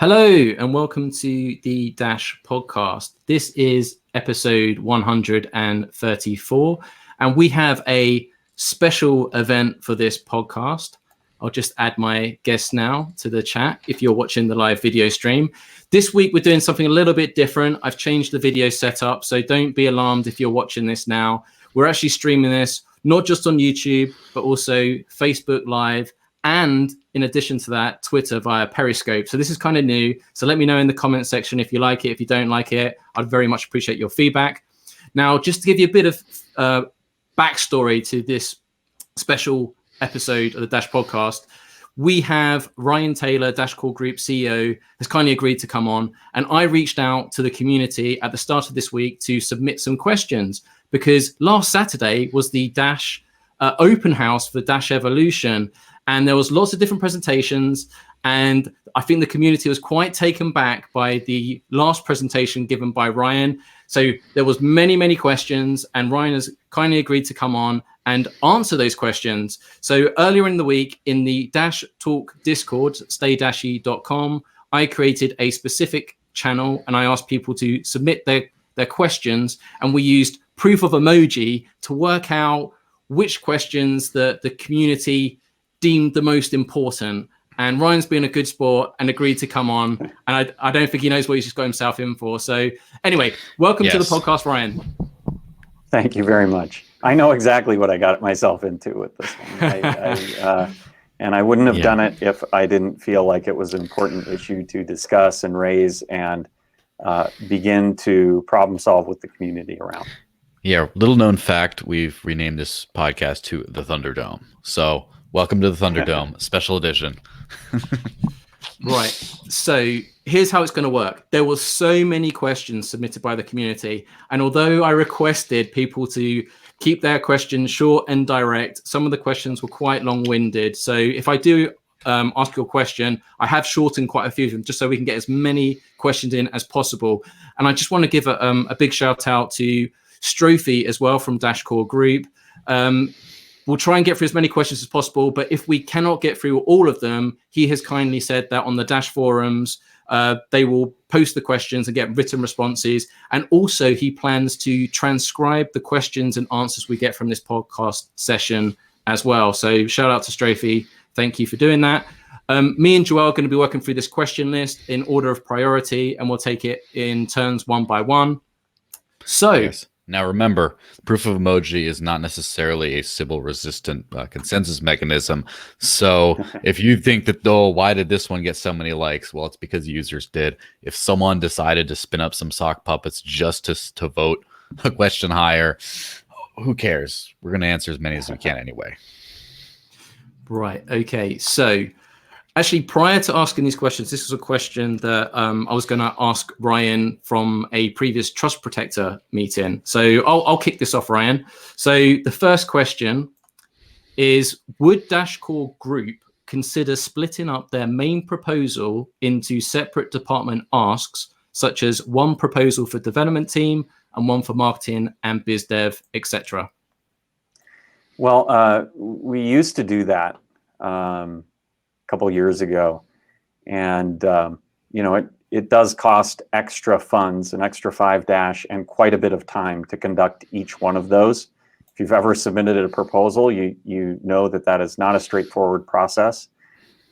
Hello and welcome to the Dash podcast. This is episode 134 and we have a special event for this podcast. I'll just add my guest now to the chat if you're watching the live video stream. This week we're doing something a little bit different. I've changed the video setup, so don't be alarmed if you're watching this now. We're actually streaming this not just on YouTube, but also Facebook Live, and in addition to that, Twitter via Periscope. So this is kind of new. So let me know in the comment section if you like it. If you don't like it, I'd very much appreciate your feedback. Now, just to give you a bit of backstory to this special episode of the Dash podcast, we have Ryan Taylor, Dash Core Group CEO, has kindly agreed to come on. And I reached out to the community at the start of this week to submit some questions, because last Saturday was the Dash open house for Dash Evolution. And there was lots of different presentations. And I think the community was quite taken back by the last presentation given by Ryan. So there was many questions, and Ryan has kindly agreed to come on and answer those questions. So earlier in the week in the Dash Talk Discord, staydashy.com, I created a specific channel and I asked people to submit their questions, and we used proof of emoji to work out which questions the community deemed the most important. And Ryan's been a good sport and agreed to come on. And I don't think he knows what he's just got himself in for. So anyway, welcome to the podcast, Ryan. Thank you very much. I know exactly what I got myself into with this one. And I wouldn't have done it if I didn't feel like it was an important issue to discuss and raise and begin to problem solve with the community around. Yeah, little known fact, we've renamed this podcast to the Thunderdome. So welcome to the Thunderdome, special edition. Right. So here's how it's going to work. There were so many questions submitted by the community. And although I requested people to keep their questions short and direct, some of the questions were quite long-winded. So if I do ask your question, I have shortened quite a few of them just so we can get as many questions in as possible. And I just want to give a big shout out to Strophy as well from Dash Core Group. We'll try and get through as many questions as possible, but if we cannot get through all of them, he has kindly said that on the Dash forums, they will post the questions and get written responses. And also he plans to transcribe the questions and answers we get from this podcast session as well. So shout out to Strophy. Thank you for doing that. Me and Joel are going to be working through this question list in order of priority, and we'll take it in turns one by one. So yes. Now remember, proof of emoji is not necessarily a Sybil-resistant consensus mechanism. So if you think that, oh, why did this one get so many likes? Well, it's because users did. If someone decided to spin up some sock puppets just to vote a question higher, who cares? We're going to answer as many as we can anyway. Right. Okay. So actually, prior to asking these questions, this was a question that I was going to ask Ryan from a previous Trust Protector meeting. So I'll kick this off, Ryan. So the first question is, would Dash Core Group consider splitting up their main proposal into separate department asks, such as one proposal for development team and one for marketing and biz dev, etc.? Well, we used to do that couple years ago, and it does cost extra funds, an extra 5 Dash, and quite a bit of time to conduct each one of those. If you've ever submitted a proposal, you know that is not a straightforward process,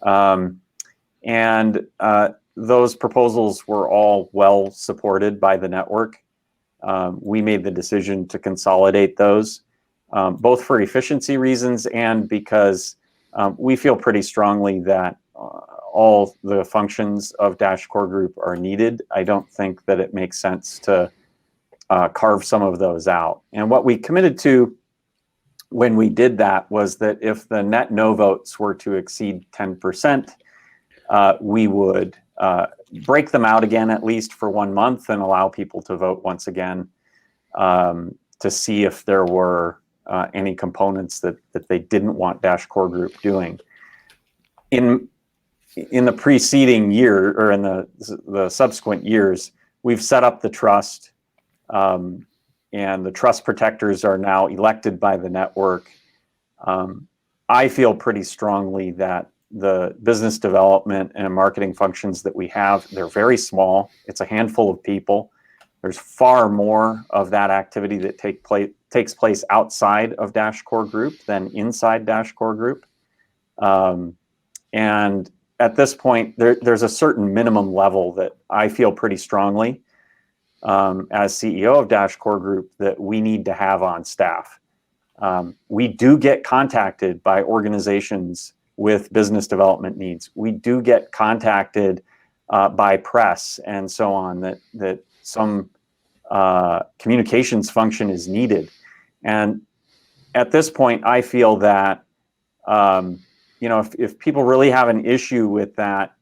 and those proposals were all well supported by the network. We made the decision to consolidate those, both for efficiency reasons and because we feel pretty strongly that all the functions of Dash Core Group are needed. I don't think that it makes sense to carve some of those out. And what we committed to when we did that was that if the net no votes were to exceed 10%, we would break them out again at least for 1 month and allow people to vote once again to see if there were any components that they didn't want Dash Core Group doing. In the preceding year, or in the subsequent years, we've set up the trust, and the trust protectors are now elected by the network. I feel pretty strongly that the business development and marketing functions that we have, they're very small. It's a handful of people. There's far more of that activity that takes place outside of Dash Core Group than inside Dash Core Group. And at this point, there's a certain minimum level that I feel pretty strongly as CEO of Dash Core Group that we need to have on staff. We do get contacted by organizations with business development needs. We do get contacted by press and so on that some communications function is needed. And at this point, I feel that if people really have an issue with that,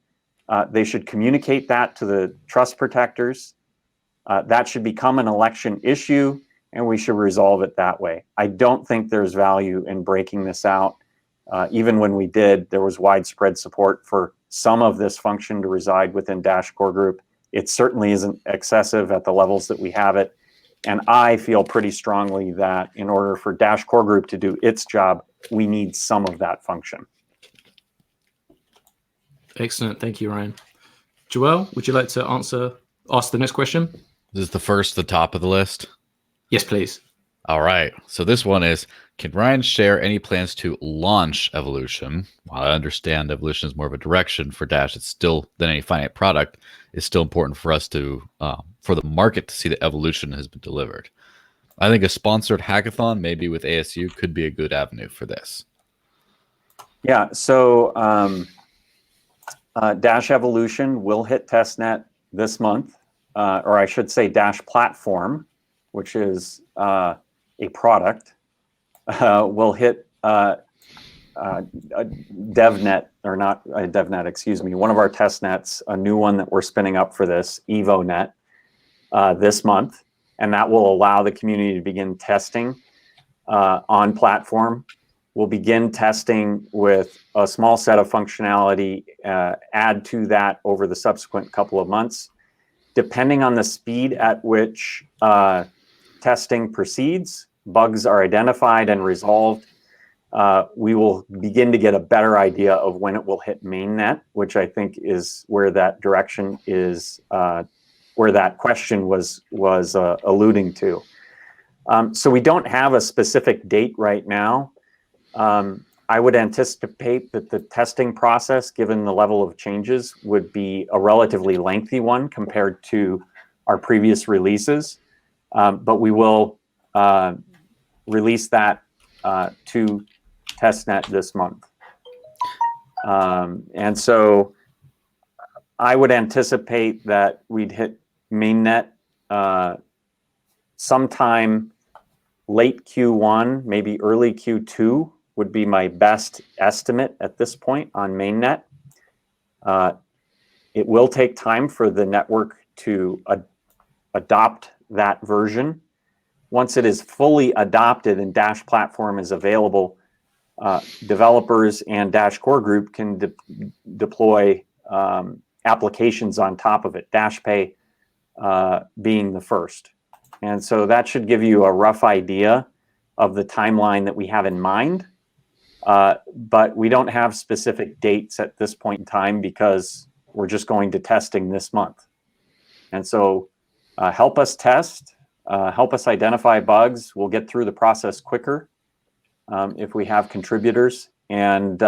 they should communicate that to the trust protectors. That should become an election issue, and we should resolve it that way. I don't think there's value in breaking this out. Even when we did, there was widespread support for some of this function to reside within Dash Core Group. It certainly isn't excessive at the levels that we have it. And I feel pretty strongly that in order for Dash Core Group to do its job, we need some of that function. Excellent. Thank you, Ryan. Joel, would you like to ask the next question? This is the top of the list. Yes, please. All right. So this one is, can Ryan share any plans to launch Evolution? While I understand Evolution is more of a direction for Dash, it's still, than any finite product, it's still important for us to, for the market to see that Evolution has been delivered. I think a sponsored hackathon, maybe with ASU, could be a good avenue for this. Yeah, so Dash Evolution will hit testnet this month, or I should say Dash Platform, which is a product, will hit DevNet, or not DevNet, excuse me, one of our test nets, a new one that we're spinning up for this, Evonet, this month. And that will allow the community to begin testing on platform. We'll begin testing with a small set of functionality, add to that over the subsequent couple of months. Depending on the speed at which testing proceeds, bugs are identified and resolved, we will begin to get a better idea of when it will hit mainnet, which I think is where that direction is, where that question was alluding to. So we don't have a specific date right now. I would anticipate that the testing process, given the level of changes, would be a relatively lengthy one compared to our previous releases. But we will release that to testnet this month. And so I would anticipate that we'd hit mainnet sometime late Q1, maybe early Q2 would be my best estimate at this point on mainnet. It will take time for the network to adopt that version. Once it is fully adopted and Dash Platform is available, developers and Dash Core Group can deploy applications on top of it, Dash Pay being the first. And so that should give you a rough idea of the timeline that we have in mind. But we don't have specific dates at this point in time because we're just going to testing this month. And so help us test, help us identify bugs. We'll get through the process quicker if we have contributors, and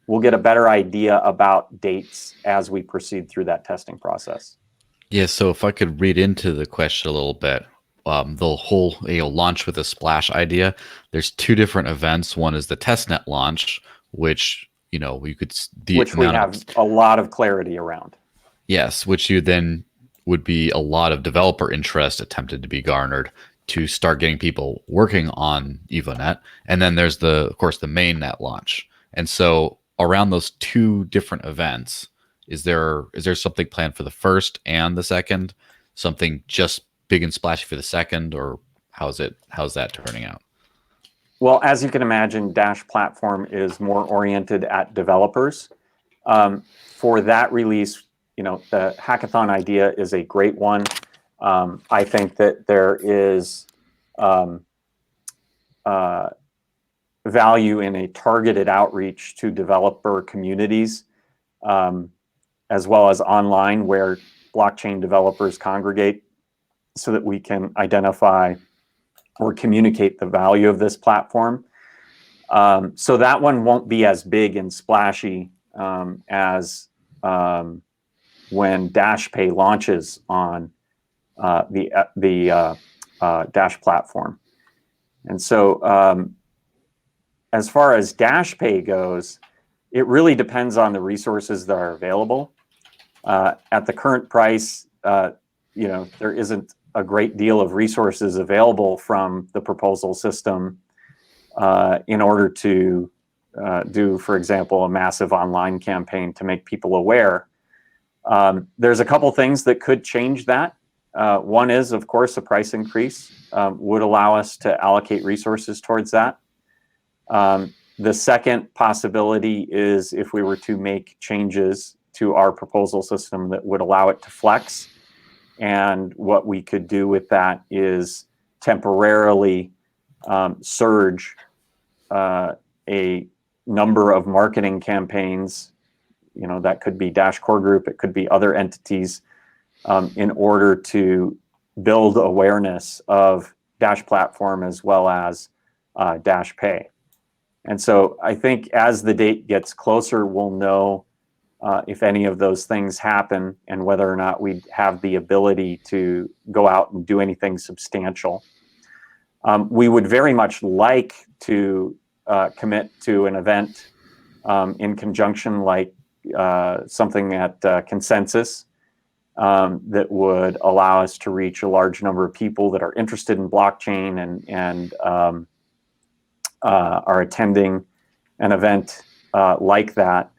we'll get a better idea about dates as we proceed through that testing process. Yeah, so if I could read into the question a little bit, the whole launch with a splash idea, there's two different events. One is the testnet launch, which you could which we have a lot of clarity around. Yes, which you then would be a lot of developer interest attempted to be garnered to start getting people working on Evonet. And then there's of course the mainnet launch. And so around those two different events, is there something planned for the first and the second? Something just big and splashy for the second, or how's that turning out? Well, as you can imagine, Dash Platform is more oriented at developers. For that release, the hackathon idea is a great one. I think that there is value in a targeted outreach to developer communities, as well as online where blockchain developers congregate, so that we can identify or communicate the value of this platform. So that one won't be as big and splashy as when Dash Pay launches on the Dash platform. And so as far as Dash Pay goes, it really depends on the resources that are available. At the current price, there isn't a great deal of resources available from the proposal system in order to do, for example, a massive online campaign to make people aware. There's a couple things that could change that. One is, of course, a price increase would allow us to allocate resources towards that. The second possibility is if we were to make changes to our proposal system that would allow it to flex. And what we could do with that is temporarily surge a number of marketing campaigns. That could be Dash Core Group, it could be other entities, in order to build awareness of Dash platform as well as Dash Pay. And so I think as the date gets closer, we'll know if any of those things happen and whether or not we have the ability to go out and do anything substantial. We would very much like to commit to an event in conjunction, like something at Consensus, that would allow us to reach a large number of people that are interested in blockchain and are attending an event like that.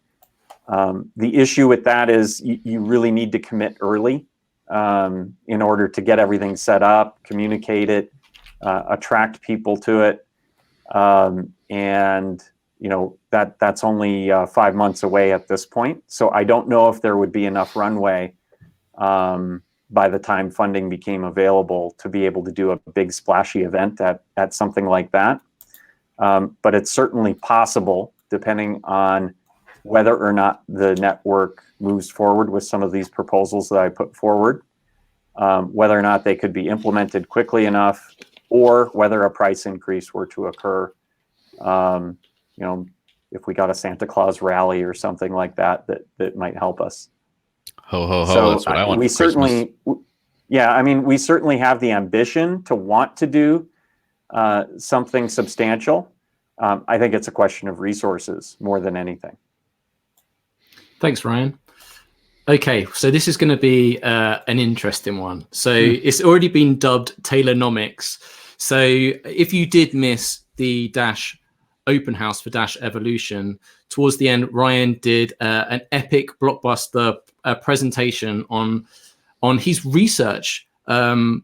The issue with that is you really need to commit early in order to get everything set up, communicate it, attract people to it. And that's only 5 months away at this point. So I don't know if there would be enough runway by the time funding became available to be able to do a big splashy event at something like that. But it's certainly possible, depending on whether or not the network moves forward with some of these proposals that I put forward, whether or not they could be implemented quickly enough, or whether a price increase were to occur. If we got a Santa Claus rally or something like that might help us. Ho, ho, ho, so that's what I want we for Christmas. We certainly have the ambition to want to do something substantial. I think it's a question of resources more than anything. Thanks, Ryan. Okay, so this is going to be an interesting one. So it's already been dubbed Taylonomics. So if you did miss the Dash open house for Dash Evolution, towards the end, Ryan did an epic blockbuster presentation on his research on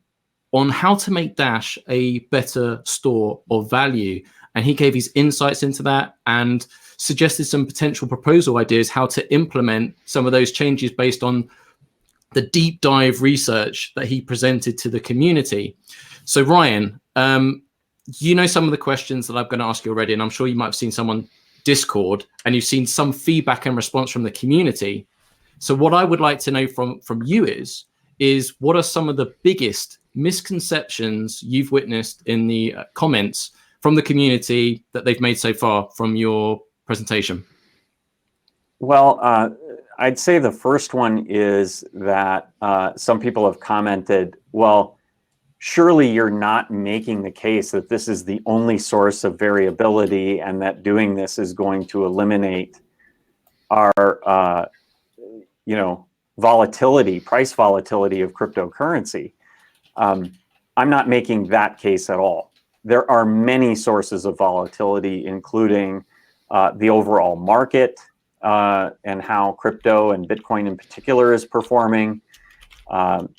how to make Dash a better store of value. And he gave his insights into that and suggested some potential proposal ideas how to implement some of those changes based on the deep dive research that he presented to the community. So Ryan, some of the questions that I'm going to ask you already, and I'm sure you might have seen some on Discord and you've seen some feedback and response from the community. So what I would like to know from you is what are some of the biggest misconceptions you've witnessed in the comments from the community that they've made so far from your presentation? Well, I'd say the first one is that some people have commented, well, surely you're not making the case that this is the only source of variability and that doing this is going to eliminate our, volatility, price volatility of cryptocurrency. I'm not making that case at all. There are many sources of volatility, including the overall market and how crypto and Bitcoin in particular is performing.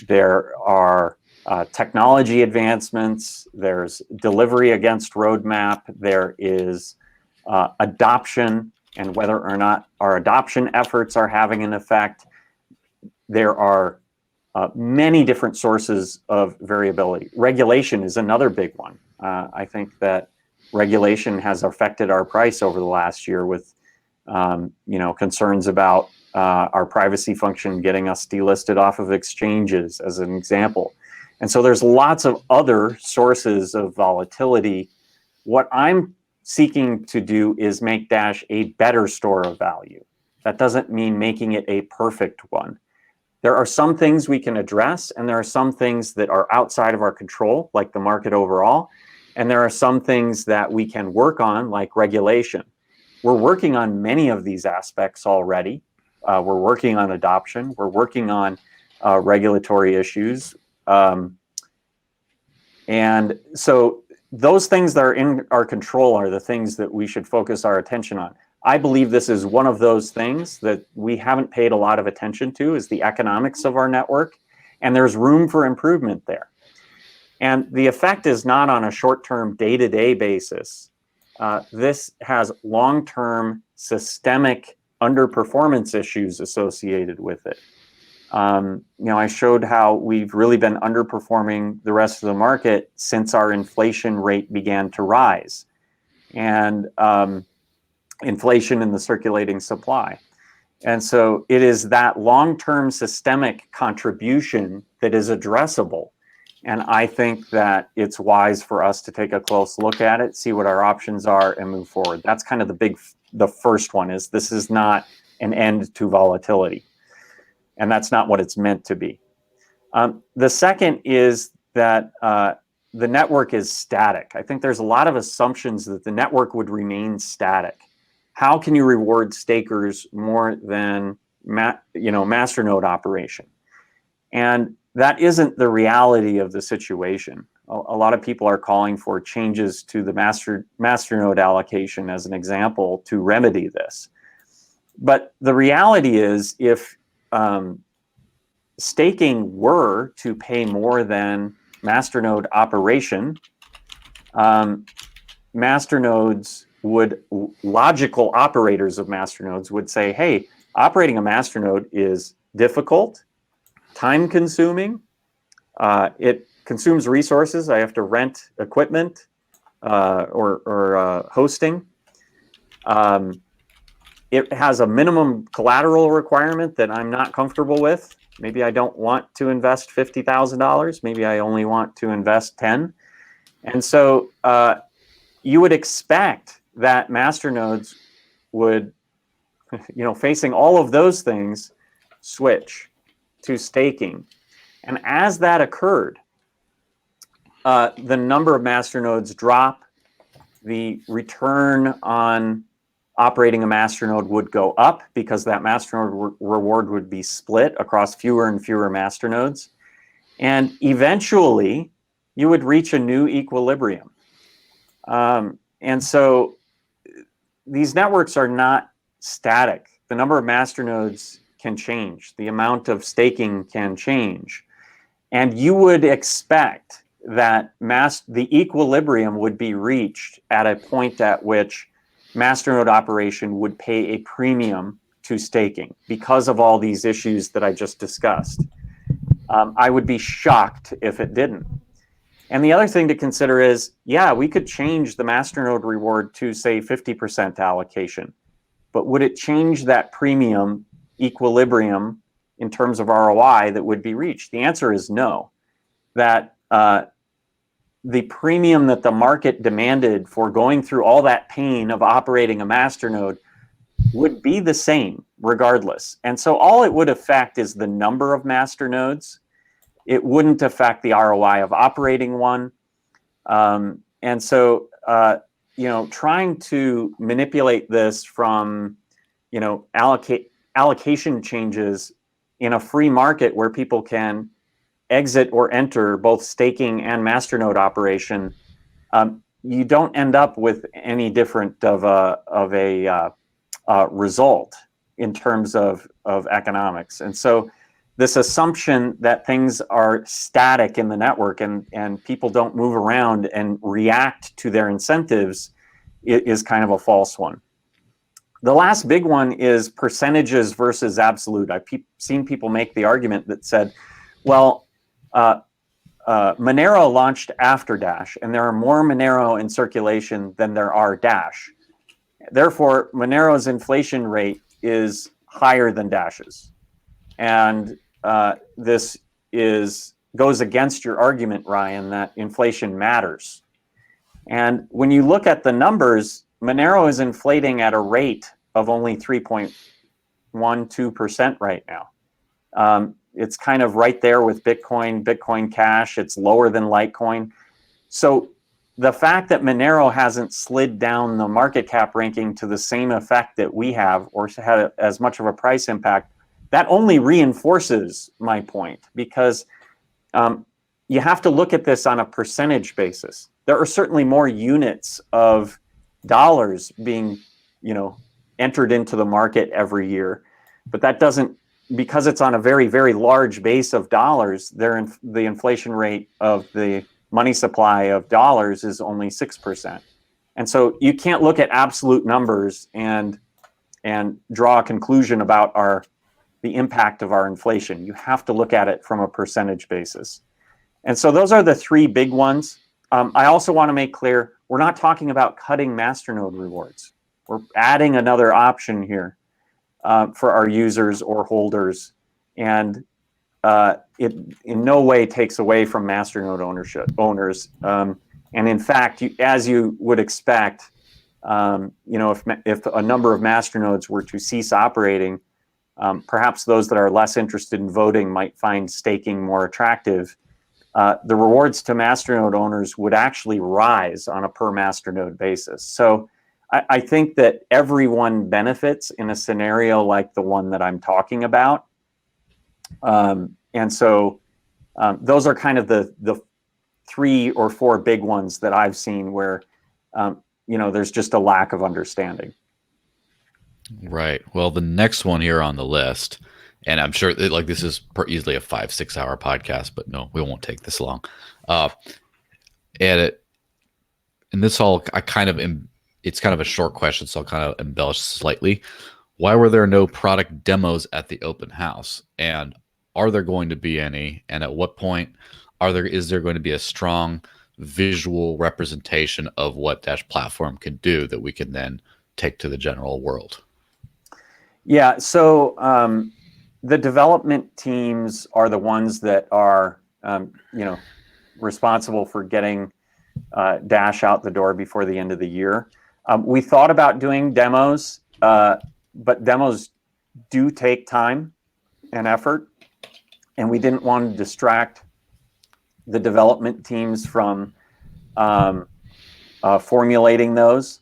There are technology advancements. There's delivery against roadmap. There is adoption and whether or not our adoption efforts are having an effect. There are many different sources of variability. Regulation is another big one. I think that regulation has affected our price over the last year with, concerns about our privacy function getting us delisted off of exchanges, as an example. And so there's lots of other sources of volatility. What I'm seeking to do is make Dash a better store of value. That doesn't mean making it a perfect one. There are some things we can address, and there are some things that are outside of our control, like the market overall. And there are some things that we can work on, like regulation. We're working on many of these aspects already. We're working on adoption. We're working on regulatory issues. And so those things that are in our control are the things that we should focus our attention on. I believe this is one of those things that we haven't paid a lot of attention to, is the economics of our network, and there's room for improvement there. And the effect is not on a short-term, day-to-day basis. This has long-term systemic underperformance issues associated with it. I showed how we've really been underperforming the rest of the market since our inflation rate began to rise, and inflation in the circulating supply. And so it is that long-term systemic contribution that is addressable. And I think that it's wise for us to take a close look at it, see what our options are, and move forward. That's kind of the first one, is this is not an end to volatility. And that's not what it's meant to be. The second is that the network is static. I think there's a lot of assumptions that the network would remain static. How can you reward stakers more than masternode operation? And that isn't the reality of the situation. A lot of people are calling for changes to the masternode allocation, as an example, to remedy this. But the reality is, if staking were to pay more than masternode operation, logical operators of masternodes would say, hey, operating a masternode is difficult, time consuming, it consumes resources. I have to rent equipment or hosting. It has a minimum collateral requirement that I'm not comfortable with. Maybe I don't want to invest $50,000. Maybe I only want to invest 10. And so you would expect that masternodes would, facing all of those things, switch to staking. And as that occurred, the number of masternodes drop, the return on operating a masternode would go up, because that masternode reward would be split across fewer and fewer masternodes. And eventually, you would reach a new equilibrium. And so these networks are not static. The number of masternodes can change. The amount of staking can change. And you would expect that the equilibrium would be reached at a point at which masternode operation would pay a premium to staking because of all these issues that I just discussed. I would be shocked if it didn't. And the other thing to consider is, yeah, we could change the masternode reward to, say, 50% allocation. But would it change that premium equilibrium in terms of ROI that would be reached? The answer is no. That the premium that the market demanded for going through all that pain of operating a masternode would be the same regardless. And so all it would affect is the number of masternodes. It wouldn't affect the ROI of operating one. And so, trying to manipulate this from, allocation changes in a free market where people can exit or enter both staking and masternode operation, you don't end up with any different of a result in terms of economics. And so this assumption that things are static in the network and people don't move around and react to their incentives is kind of a false one. The last big one is percentages versus absolute. I've seen people make the argument that said, well, Monero launched after Dash, and there are more Monero in circulation than there are Dash. Therefore, Monero's inflation rate is higher than Dash's. And this goes against your argument, Ryan, that inflation matters. And when you look at the numbers, Monero is inflating at a rate of only 3.12% right now. It's kind of right there with Bitcoin Cash. It's lower than Litecoin. So the fact that Monero hasn't slid down the market cap ranking to the same effect that we have, or had as much of a price impact, that only reinforces my point, because you have to look at this on a percentage basis. There are certainly more units of dollars being, entered into the market every year, but that doesn't, because it's on a very, very large base of dollars, the inflation rate of the money supply of dollars is only 6%. And so you can't look at absolute numbers and draw a conclusion about the impact of our inflation. You have to look at it from a percentage basis. And so those are the three big ones. I also want to make clear, we're not talking about cutting Masternode rewards. We're adding another option here for our users or holders. And it in no way takes away from Masternode owners. And in fact, as you would expect, if a number of Masternodes were to cease operating, perhaps those that are less interested in voting might find staking more attractive. The rewards to Masternode owners would actually rise on a per Masternode basis. So I think that everyone benefits in a scenario like the one that I'm talking about. And so those are kind of the 3 or 4 big ones that I've seen where, there's just a lack of understanding. Right. Well, the next one here on the list, and I'm sure this is easily a 5-6 hour podcast, but no, we won't take this long. And this all, it's kind of a short question, so I'll kind of embellish slightly. Why were there no product demos at the open house? And are there going to be any? And at what point is there going to be a strong visual representation of what Dash platform can do that we can then take to the general world? Yeah, so the development teams are the ones that are, responsible for getting Dash out the door before the end of the year. We thought about doing demos, but demos do take time and effort, and we didn't want to distract the development teams from formulating those.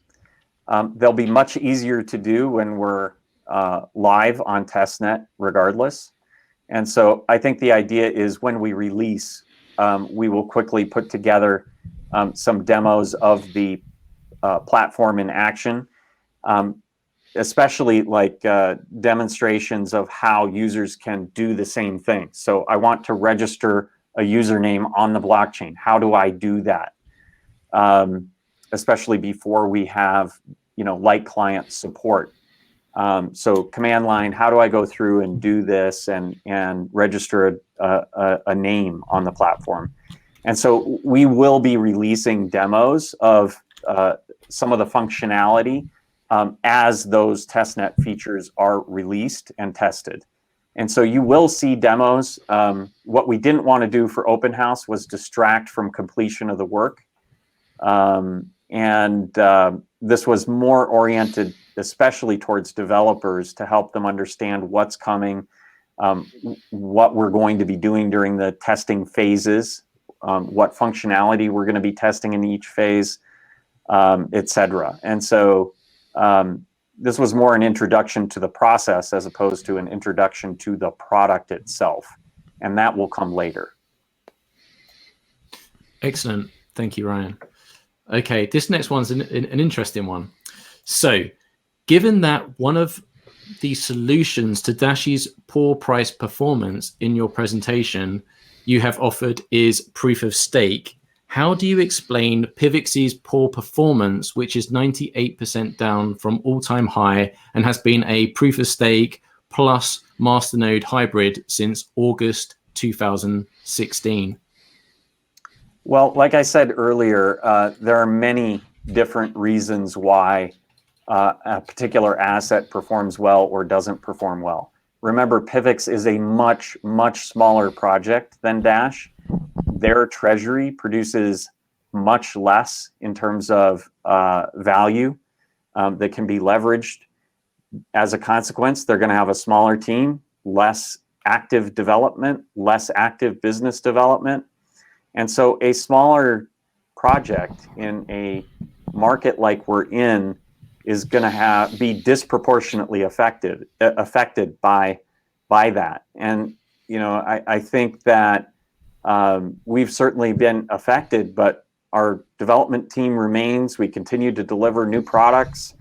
They'll be much easier to do when we're live on testnet regardless. And so I think the idea is when we release, we will quickly put together some demos of the platform in action, especially like demonstrations of how users can do the same thing. So I want to register a username on the blockchain. How do I do that? Especially before we have, light client support. So command line, how do I go through and do this and register a name on the platform? And so we will be releasing demos of some of the functionality as those testnet features are released and tested. And so you will see demos. What we didn't want to do for Open House was distract from completion of the work. This was more oriented especially towards developers to help them understand what's coming, what we're going to be doing during the testing phases, what functionality we're going to be testing in each phase, etc. And so this was more an introduction to the process as opposed to an introduction to the product itself. And that will come later. Excellent. Thank you, Ryan. Okay, this next one's an interesting one. So, given that one of the solutions to Dash's poor price performance in your presentation you have offered is proof of stake, how do you explain Pivx's poor performance, which is 98% down from all-time high and has been a proof of stake plus Masternode hybrid since August 2016? Well, like I said earlier, there are many different reasons why a particular asset performs well or doesn't perform well. Remember, Pivx is a much, much smaller project than Dash. Their treasury produces much less in terms of value that can be leveraged. As a consequence, they're going to have a smaller team, less active development, less active business development. And so a smaller project in a market like we're in is going to be disproportionately affected by that. And I think that we've certainly been affected, but our development team remains. We continue to deliver new products.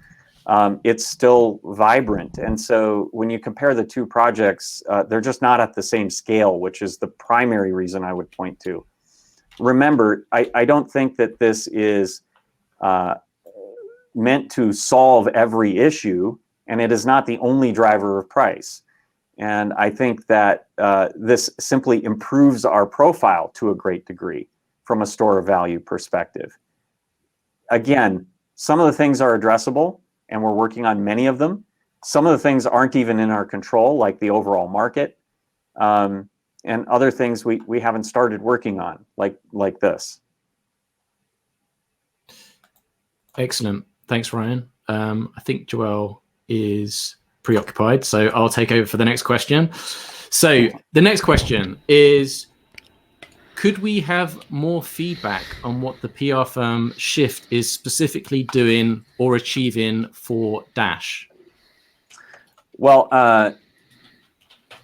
It's still vibrant. And so when you compare the two projects, they're just not at the same scale, which is the primary reason I would point to. Remember, I don't think that this is meant to solve every issue, and it is not the only driver of price. And I think that this simply improves our profile to a great degree from a store of value perspective. Again, some of the things are addressable, and we're working on many of them. Some of the things aren't even in our control, like the overall market, and other things we haven't started working on, like this. Excellent. Thanks, Ryan. I think Joel is preoccupied, so I'll take over for the next question. So the next question is, could we have more feedback on what the PR firm Shift is specifically doing or achieving for Dash? Well,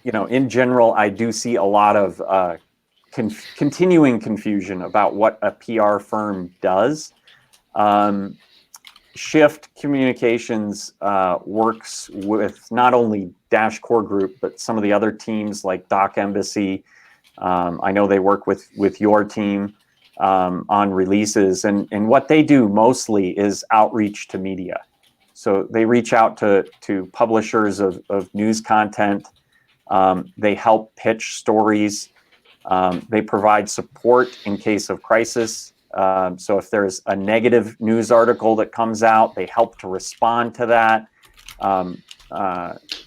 in general, I do see a lot of continuing confusion about what a PR firm does. Shift Communications works with not only Dash Core Group, but some of the other teams like Doc Embassy. I know they work with your team on releases, and what they do mostly is outreach to media. So they reach out to publishers of news content. They help pitch stories. They provide support in case of crisis. So if there's a negative news article that comes out, they help to respond to that,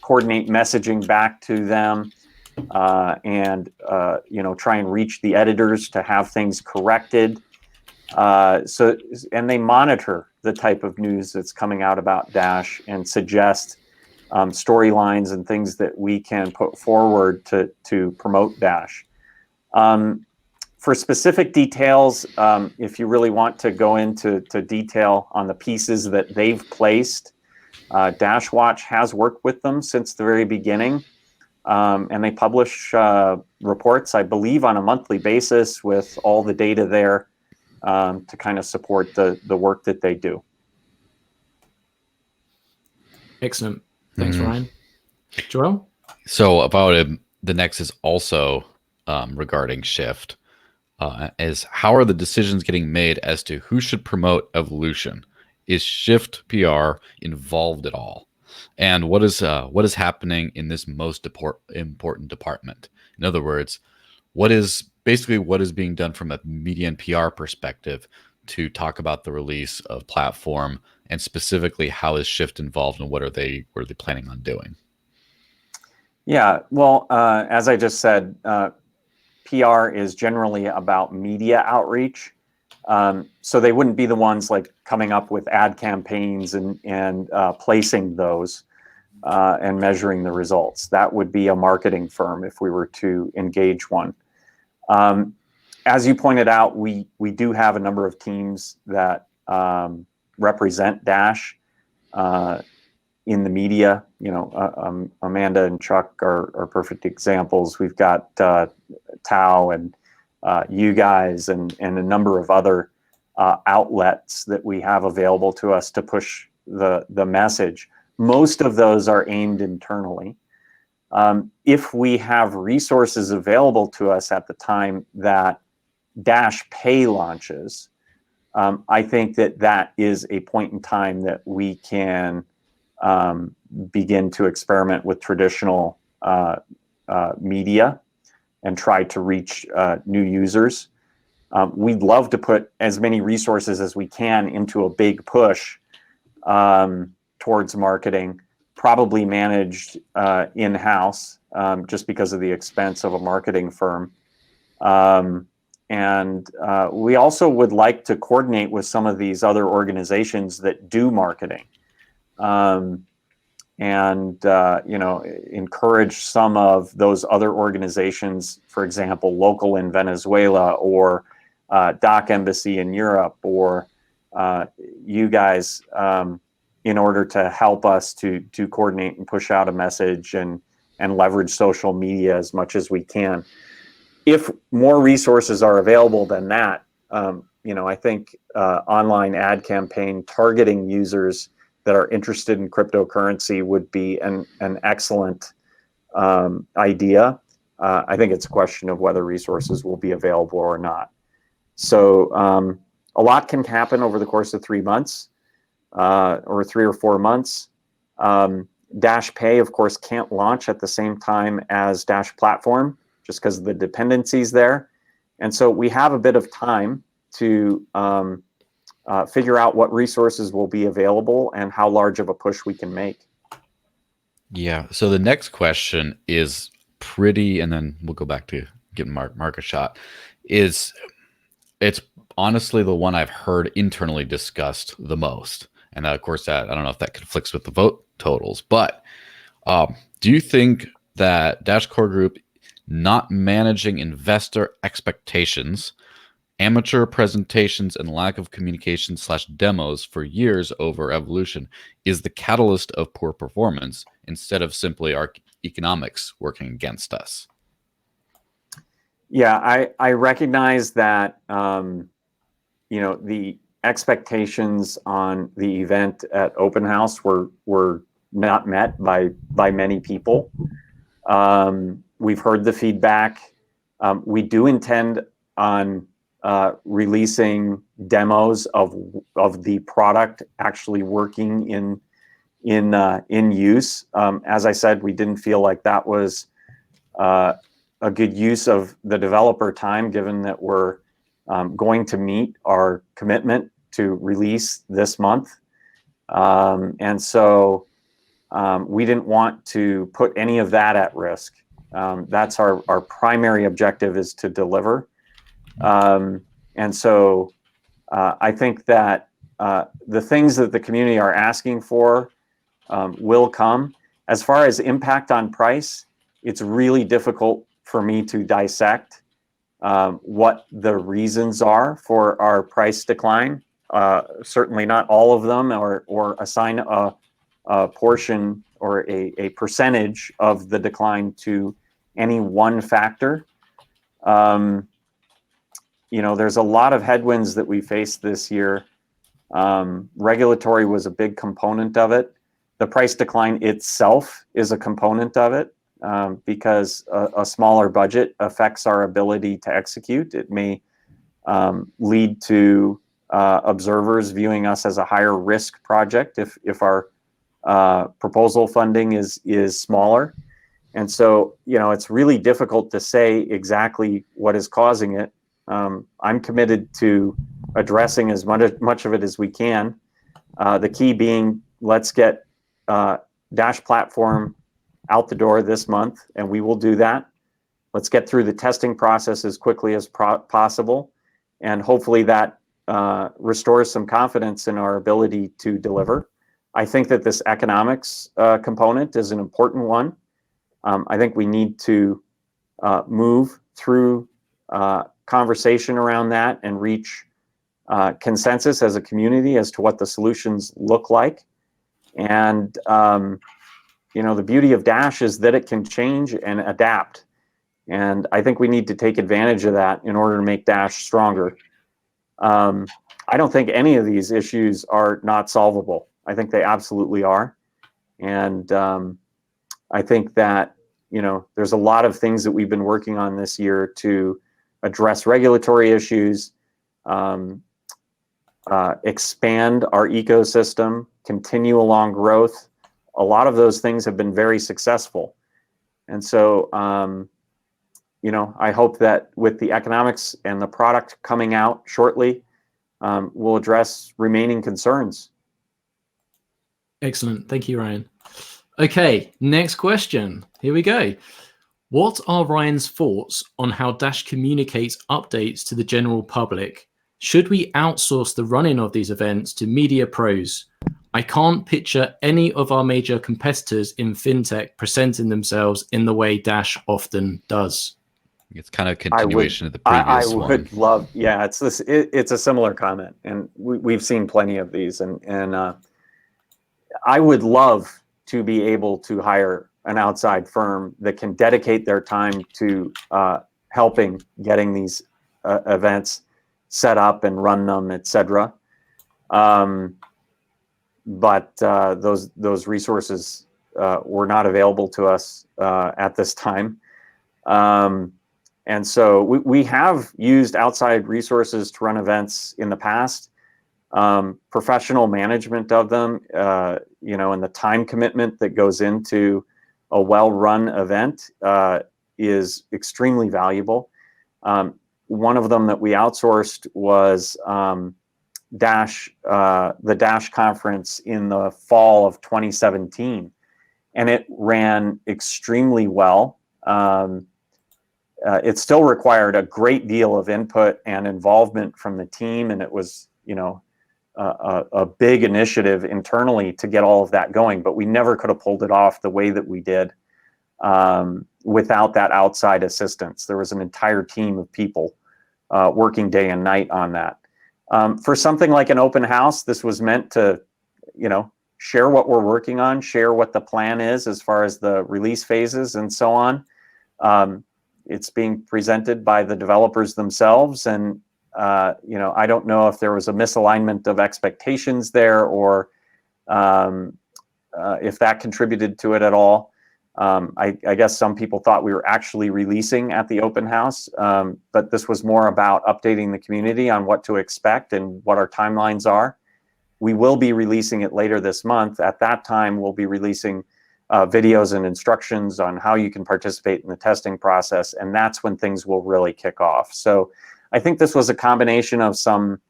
coordinate messaging back to them, and try and reach the editors to have things corrected. And they monitor the type of news that's coming out about Dash and suggest storylines and things that we can put forward to promote Dash. For specific details, if you really want to go into detail on the pieces that they've placed, Dash Watch has worked with them since the very beginning, and they publish reports, I believe, on a monthly basis with all the data there to kind of support the work that they do. Excellent. Thanks, Ryan. Joel? So about it, the next is also regarding Shift. Is how are the decisions getting made as to who should promote evolution? Is Shift PR involved at all? And what is happening in this most important department? In other words, what is being done from a media and PR perspective to talk about the release of platform, and specifically how is Shift involved and what are they planning on doing? Yeah, well, as I just said, PR is generally about media outreach. So they wouldn't be the ones like coming up with ad campaigns and placing those and measuring the results. That would be a marketing firm if we were to engage one. As you pointed out, we do have a number of teams that represent Dash in the media. Amanda and Chuck are perfect examples. We've got Tao and you guys and a number of other outlets that we have available to us to push the message. Most of those are aimed internally. If we have resources available to us at the time that Dash Pay launches, I think that is a point in time that we can begin to experiment with traditional media and try to reach new users. We'd love to put as many resources as we can into a big push towards marketing, probably managed in-house, just because of the expense of a marketing firm. And we also would like to coordinate with some of these other organizations that do marketing, and encourage some of those other organizations, for example, local in Venezuela, or Doc Embassy in Europe, or you guys, in order to help us to coordinate and push out a message and leverage social media as much as we can. If more resources are available than that, I think online ad campaign targeting users that are interested in cryptocurrency would be an excellent idea. I think it's a question of whether resources will be available or not. So a lot can happen over the course of 3 months, or 3 or 4 months. Dash Pay, of course, can't launch at the same time as Dash Platform, just because of the dependencies there. And so we have a bit of time to figure out what resources will be available and how large of a push we can make. Yeah. So the next question is pretty, and then we'll go back to getting Mark a shot. It's honestly the one I've heard internally discussed the most. And of course, that I don't know if that conflicts with the vote totals, but do you think that Dash Core Group not managing investor expectations, amateur presentations, and lack of communication / demos for years over evolution is the catalyst of poor performance instead of simply our economics working against us? Yeah, I recognize that the expectations on the event at Open House were not met by many people. We've heard the feedback. We do intend on releasing demos of the product actually working in use. As I said, we didn't feel like that was a good use of the developer time, given that we're going to meet our commitment to release this month. And so we didn't want to put any of that at risk. That's our primary objective, is to deliver. And so I think that the things that the community are asking for will come. As far as impact on price, it's really difficult for me to dissect what the reasons are for our price decline. Certainly not all of them, or assign a portion or a percentage of the decline to any one factor. There's a lot of headwinds that we faced this year. Regulatory was a big component of it. The price decline itself is a component of it, because a smaller budget affects our ability to execute. It may lead to observers viewing us as a higher risk project if our proposal funding is smaller. And so, it's really difficult to say exactly what is causing it. I'm committed to addressing as much of it as we can. The key being, let's get Dash Platform out the door this month, and we will do that. Let's get through the testing process as quickly as possible, and hopefully that restores some confidence in our ability to deliver. I think that this economics component is an important one. I think we need to move through conversation around that and reach consensus as a community as to what the solutions look like. And the beauty of Dash is that it can change and adapt. And I think we need to take advantage of that in order to make Dash stronger. I don't think any of these issues are not solvable. I think they absolutely are. And I think that, there's a lot of things that we've been working on this year to address regulatory issues, expand our ecosystem, continue along growth. A lot of those things have been very successful. And so, I hope that with the economics and the product coming out shortly, we'll address remaining concerns. Excellent. Thank you, Ryan. Okay, next question. Here we go. What are Ryan's thoughts on how Dash communicates updates to the general public? Should we outsource the running of these events to media pros? I can't picture any of our major competitors in fintech presenting themselves in the way Dash often does. It's kind of a continuation of the previous one. I would love, yeah, it's a similar comment, and we've seen plenty of these, and I would love to be able to hire an outside firm that can dedicate their time to helping getting these events set up and run them, etc. But those resources were not available to us at this time. And so we have used outside resources to run events in the past. Professional management of them, and the time commitment that goes into a well-run event is extremely valuable. One of them that we outsourced was Dash, the Dash conference in the fall of 2017, and it ran extremely well. It still required a great deal of input and involvement from the team, and it was, a big initiative internally to get all of that going, but we never could have pulled it off the way that we did without that outside assistance. There was an entire team of people working day and night on that. For something like an open house, this was meant to, share what we're working on, share what the plan is as far as the release phases and so on. It's being presented by the developers themselves, and I don't know if there was a misalignment of expectations there, or if that contributed to it at all. I guess some people thought we were actually releasing at the open house, but this was more about updating the community on what to expect and what our timelines are. We will be releasing it later this month. At that time, we'll be releasing videos and instructions on how you can participate in the testing process, and that's when things will really kick off. So I think this was a combination of some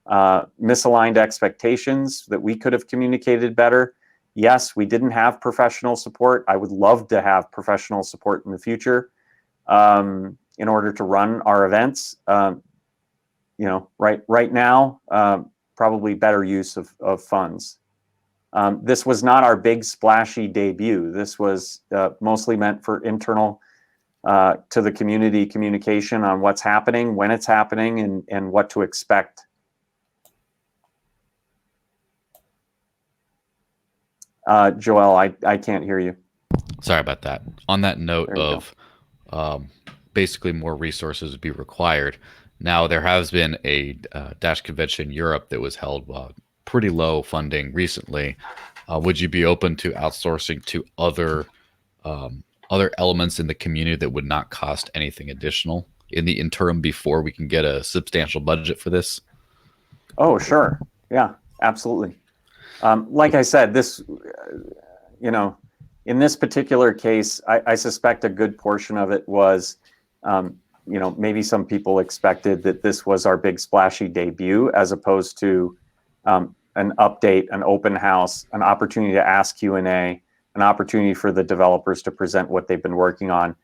misaligned expectations that we could have communicated better. Yes, we didn't have professional support. I would love to have professional support in the future in order to run our events. Right now, probably better use of funds. This was not our big splashy debut. This was mostly meant for internal to the community communication on what's happening, when it's happening, and what to expect. Joel, I can't hear you. Sorry about that. On that note of basically more resources would be required. Now, there has been a Dash convention in Europe that was held pretty low funding recently. Would you be open to outsourcing to other elements in the community that would not cost anything additional in the interim before we can get a substantial budget for this? Oh, sure. Yeah, absolutely. Like I said, this, in this particular case, I suspect a good portion of it was, maybe some people expected that this was our big splashy debut, as opposed to an update, an open house, an opportunity to ask Q&A, an opportunity for the developers to present what they've been working on.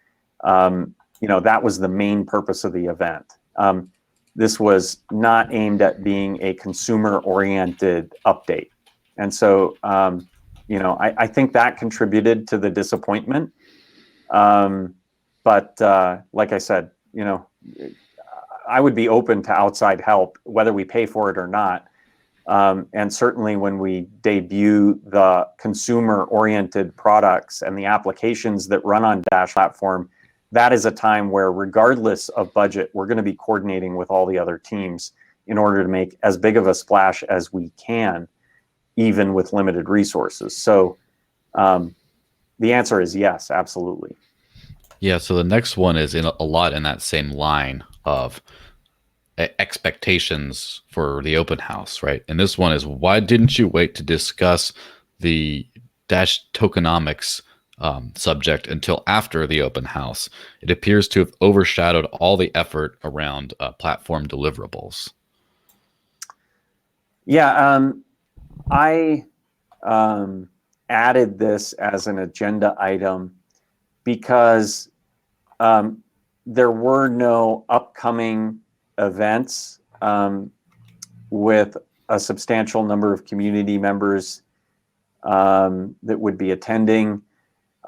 That was the main purpose of the event. This was not aimed at being a consumer-oriented update. And so, I think that contributed to the disappointment. But like I said, I would be open to outside help, whether we pay for it or not. And certainly when we debut the consumer-oriented products and the applications that run on Dash platform, that is a time where, regardless of budget, we're going to be coordinating with all the other teams in order to make as big of a splash as we can, even with limited resources. So the answer is yes, absolutely. Yeah, so the next one is in a lot in that same line of expectations for the open house, right? And this one is, why didn't you wait to discuss the Dash tokenomics subject until after the open house. It appears to have overshadowed all the effort around platform deliverables. Yeah, I added this as an agenda item because there were no upcoming events with a substantial number of community members that would be attending.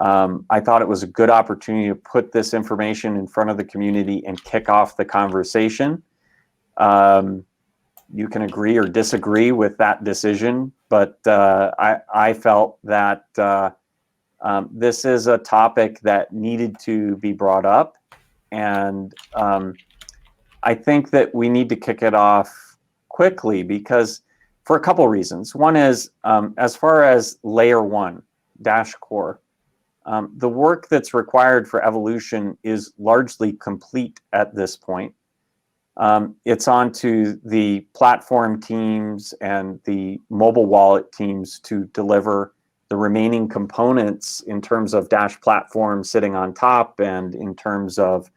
I thought it was a good opportunity to put this information in front of the community and kick off the conversation. You can agree or disagree with that decision, but I felt that this is a topic that needed to be brought up. And I think that we need to kick it off quickly because for a couple of reasons. One is, as far as layer one, Dash Core, the work that's required for evolution is largely complete at this point. It's on to the platform teams and the mobile wallet teams to deliver the remaining components in terms of Dash platform sitting on top and in terms of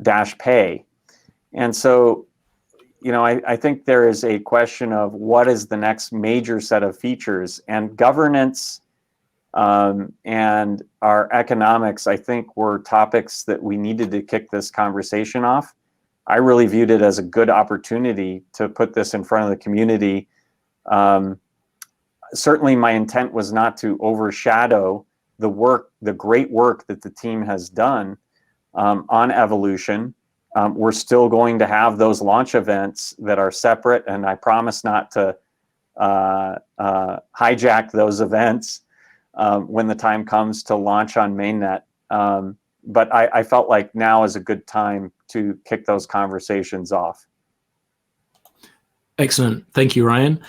Dash Pay. And so, I think there is a question of what is the next major set of features, and governance and our economics, I think, were topics that we needed to kick this conversation off. I really viewed it as a good opportunity to put this in front of the community. Certainly my intent was not to overshadow the great work that the team has done on evolution. We're still going to have those launch events that are separate, and I promise not to hijack those events when the time comes to launch on mainnet. But I felt like now is a good time to kick those conversations off. Excellent. Thank you, Ryan.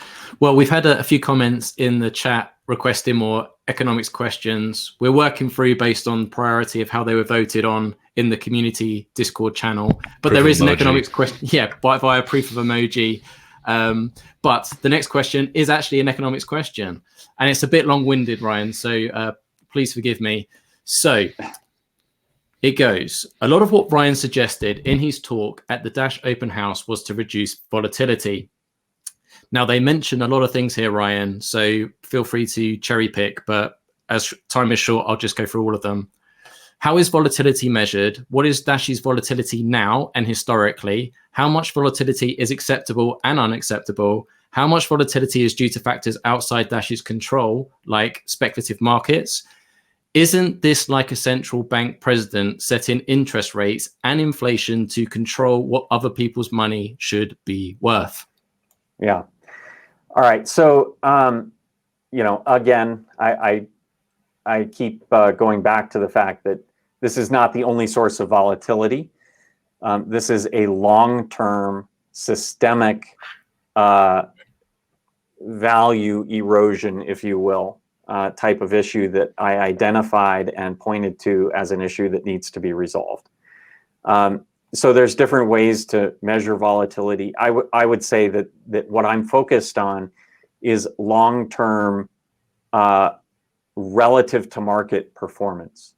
Well, we've had a few comments in the chat requesting more economics questions. We're working through based on priority of how they were voted on in the community Discord channel. But there is an economics question, via proof of emoji. But the next question is actually an economics question. And it's a bit long-winded, Ryan, so please forgive me. So it goes. A lot of what Ryan suggested in his talk at the Dash Open House was to reduce volatility. Now, they mention a lot of things here, Ryan, so feel free to cherry pick, but as time is short, I'll just go through all of them. How is volatility measured? What is Dash's volatility now and historically? How much volatility is acceptable and unacceptable? How much volatility is due to factors outside Dash's control, like speculative markets? Isn't this like a central bank president setting interest rates and inflation to control what other people's money should be worth? Yeah. All right. So, again, I keep going back to the fact that this is not the only source of volatility. This is a long-term systemic value erosion, if you will, type of issue that I identified and pointed to as an issue that needs to be resolved. So there's different ways to measure volatility. I would say that what I'm focused on is long-term relative to market performance.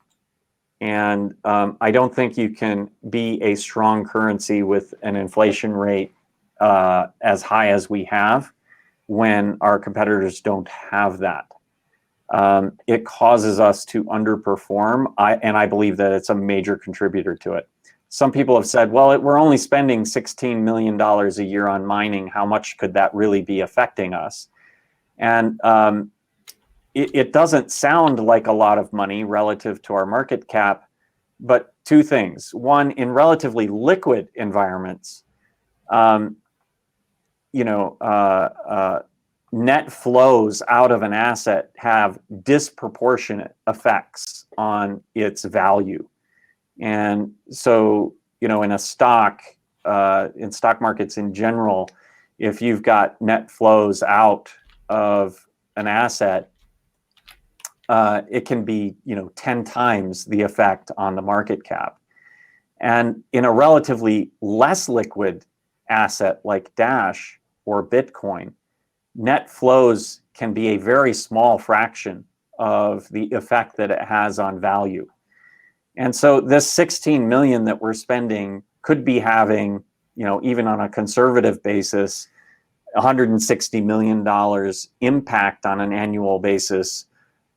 And I don't think you can be a strong currency with an inflation rate as high as we have when our competitors don't have that. It causes us to underperform, and I believe that it's a major contributor to it. Some people have said, well, we're only spending $16 million a year on mining. How much could that really be affecting us? And it doesn't sound like a lot of money relative to our market cap, but two things. One, in relatively liquid environments, net flows out of an asset have disproportionate effects on its value. And so, in a stock, in stock markets in general, if you've got net flows out of an asset, it can be, 10 times the effect on the market cap. And in a relatively less liquid asset like Dash or Bitcoin, net flows can be a very small fraction of the effect that it has on value. And so this 16 million that we're spending could be having, even on a conservative basis, $160 million impact on an annual basis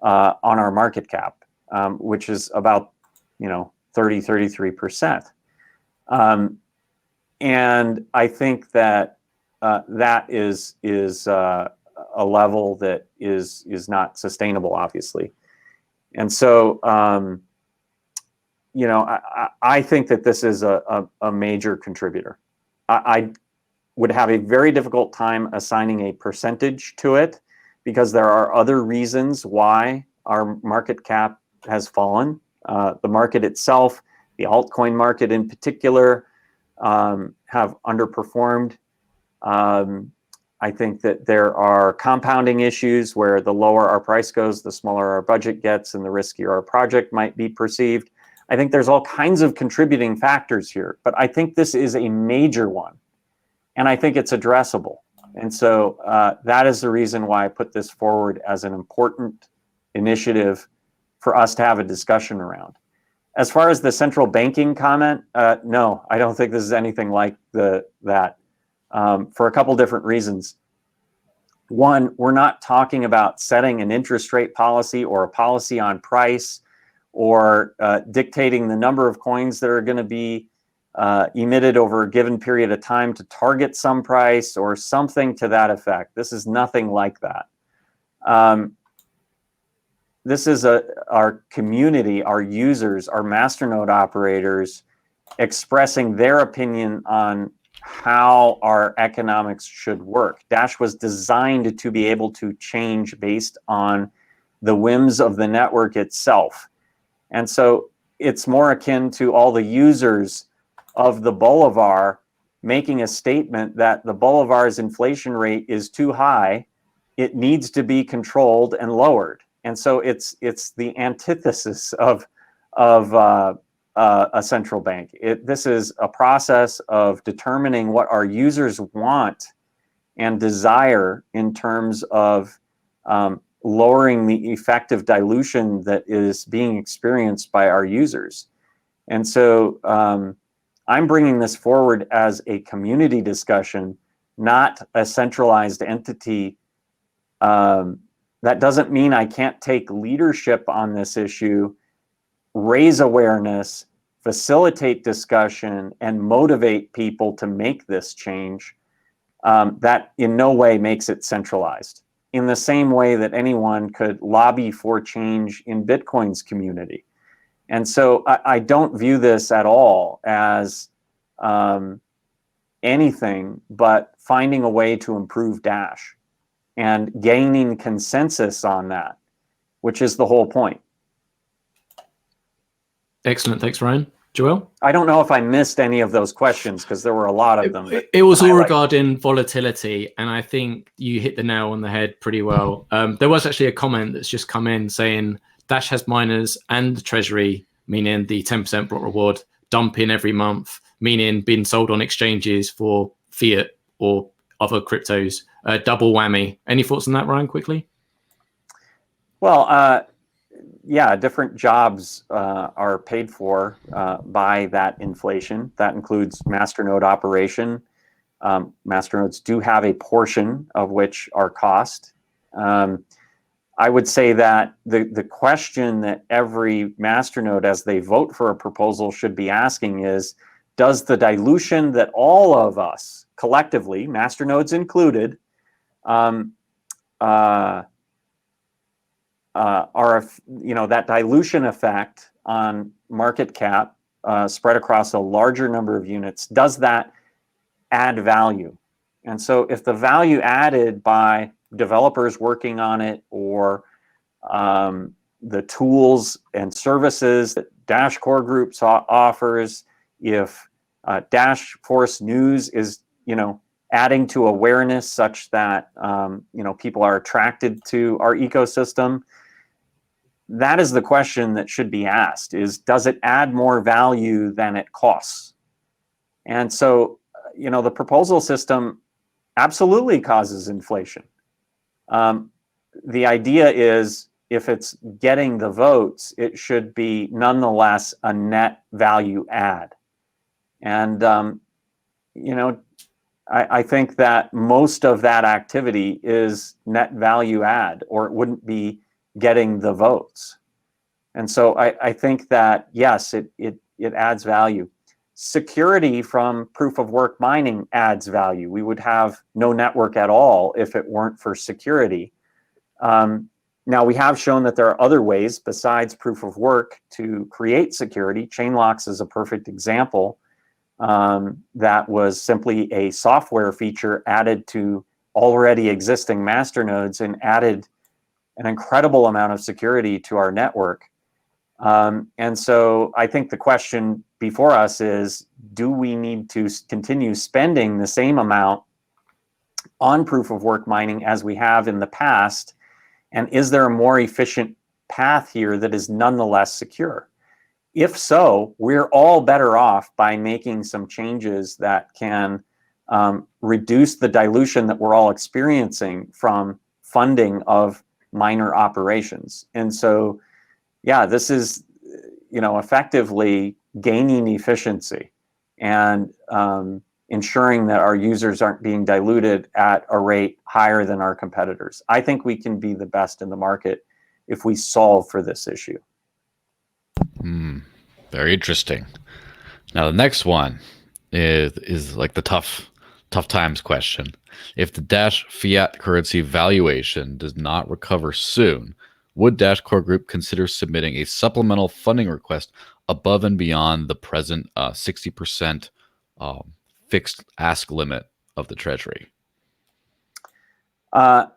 on our market cap, which is about 33%. And I think that that is a level that is not sustainable, obviously. And so I think that this is a major contributor. I would have a very difficult time assigning a percentage to it, because there are other reasons why our market cap has fallen. The market itself, the altcoin market in particular, have underperformed. I think that there are compounding issues where the lower our price goes, the smaller our budget gets, and the riskier our project might be perceived. I think there's all kinds of contributing factors here, but I think this is a major one, and I think it's addressable. And so that is the reason why I put this forward as an important initiative for us to have a discussion around. As far as the central banking comment, no, I don't think this is anything like that, for a couple different reasons. One, we're not talking about setting an interest rate policy or a policy on price, or dictating the number of coins that are going to be emitted over a given period of time to target some price or something to that effect. This is nothing like that. This is our community, our users, our Masternode operators expressing their opinion on how our economics should work. Dash was designed to be able to change based on the whims of the network itself. And so it's more akin to all the users of the Bolivar making a statement that the Bolivar's inflation rate is too high, it needs to be controlled and lowered. And so it's the antithesis of a central bank. This is a process of determining what our users want and desire in terms of lowering the effective dilution that is being experienced by our users. And so I'm bringing this forward as a community discussion, not a centralized entity. That doesn't mean I can't take leadership on this issue, raise awareness, facilitate discussion, and motivate people to make this change. That in no way makes it centralized, in the same way that anyone could lobby for change in Bitcoin's community. And so I don't view this at all as anything but finding a way to improve Dash and gaining consensus on that, which is the whole point. Excellent. Thanks, Ryan. Joel? I don't know if I missed any of those questions, because there were a lot of them. It was all regarding volatility, and I think you hit the nail on the head pretty well. There was actually a comment that's just come in saying Dash has miners and the treasury, meaning the 10% block reward, dump in every month, meaning being sold on exchanges for fiat or other cryptos. Double whammy. Any thoughts on that, Ryan, quickly? Well, yeah, different jobs are paid for by that inflation. That includes Masternode operation. Masternodes do have a portion of which are cost. I would say that the question that every Masternode, as they vote for a proposal, should be asking is, does the dilution that all of us collectively, Masternodes included, that dilution effect on market cap spread across a larger number of units, does that add value? And so if the value added by developers working on it, or the tools and services that Dash Core Groups offers, if Dash Force News is, adding to awareness such that, people are attracted to our ecosystem, that is the question that should be asked, is, does it add more value than it costs? And so, the proposal system absolutely causes inflation. The idea is, if it's getting the votes, it should be nonetheless a net value add. And, I think that most of that activity is net value add, or it wouldn't be getting the votes. And so I think that, yes, it adds value. Security from proof of work mining adds value. We would have no network at all if it weren't for security. Now, we have shown that there are other ways besides proof of work to create security. Chain locks is a perfect example. That was simply a software feature added to already existing masternodes and added an incredible amount of security to our network. And so I think the question before us is, do we need to continue spending the same amount on proof of work mining as we have in the past? And is there a more efficient path here that is nonetheless secure? If so, we're all better off by making some changes that can reduce the dilution that we're all experiencing from funding of miner operations. And so, yeah, this is, effectively gaining efficiency and ensuring that our users aren't being diluted at a rate higher than our competitors. I think we can be the best in the market if we solve for this issue. Very interesting. Now, the next one is like the tough times question. If the Dash fiat currency valuation does not recover soon, would Dash Core Group consider submitting a supplemental funding request above and beyond the present 60% fixed ask limit of the Treasury? I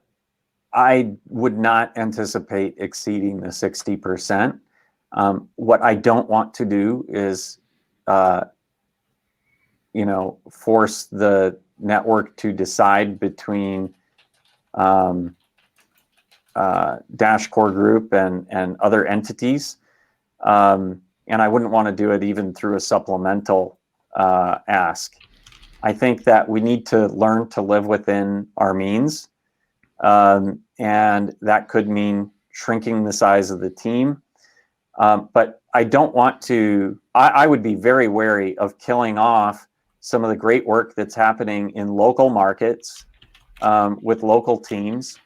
would not anticipate exceeding the 60%. What I don't want to do is, force the network to decide between Dash Core Group and other entities. And I wouldn't want to do it even through a supplemental ask. I think that we need to learn to live within our means. And that could mean shrinking the size of the team. But I don't want to, I would be very wary of killing off some of the great work that's happening in local markets with local teams.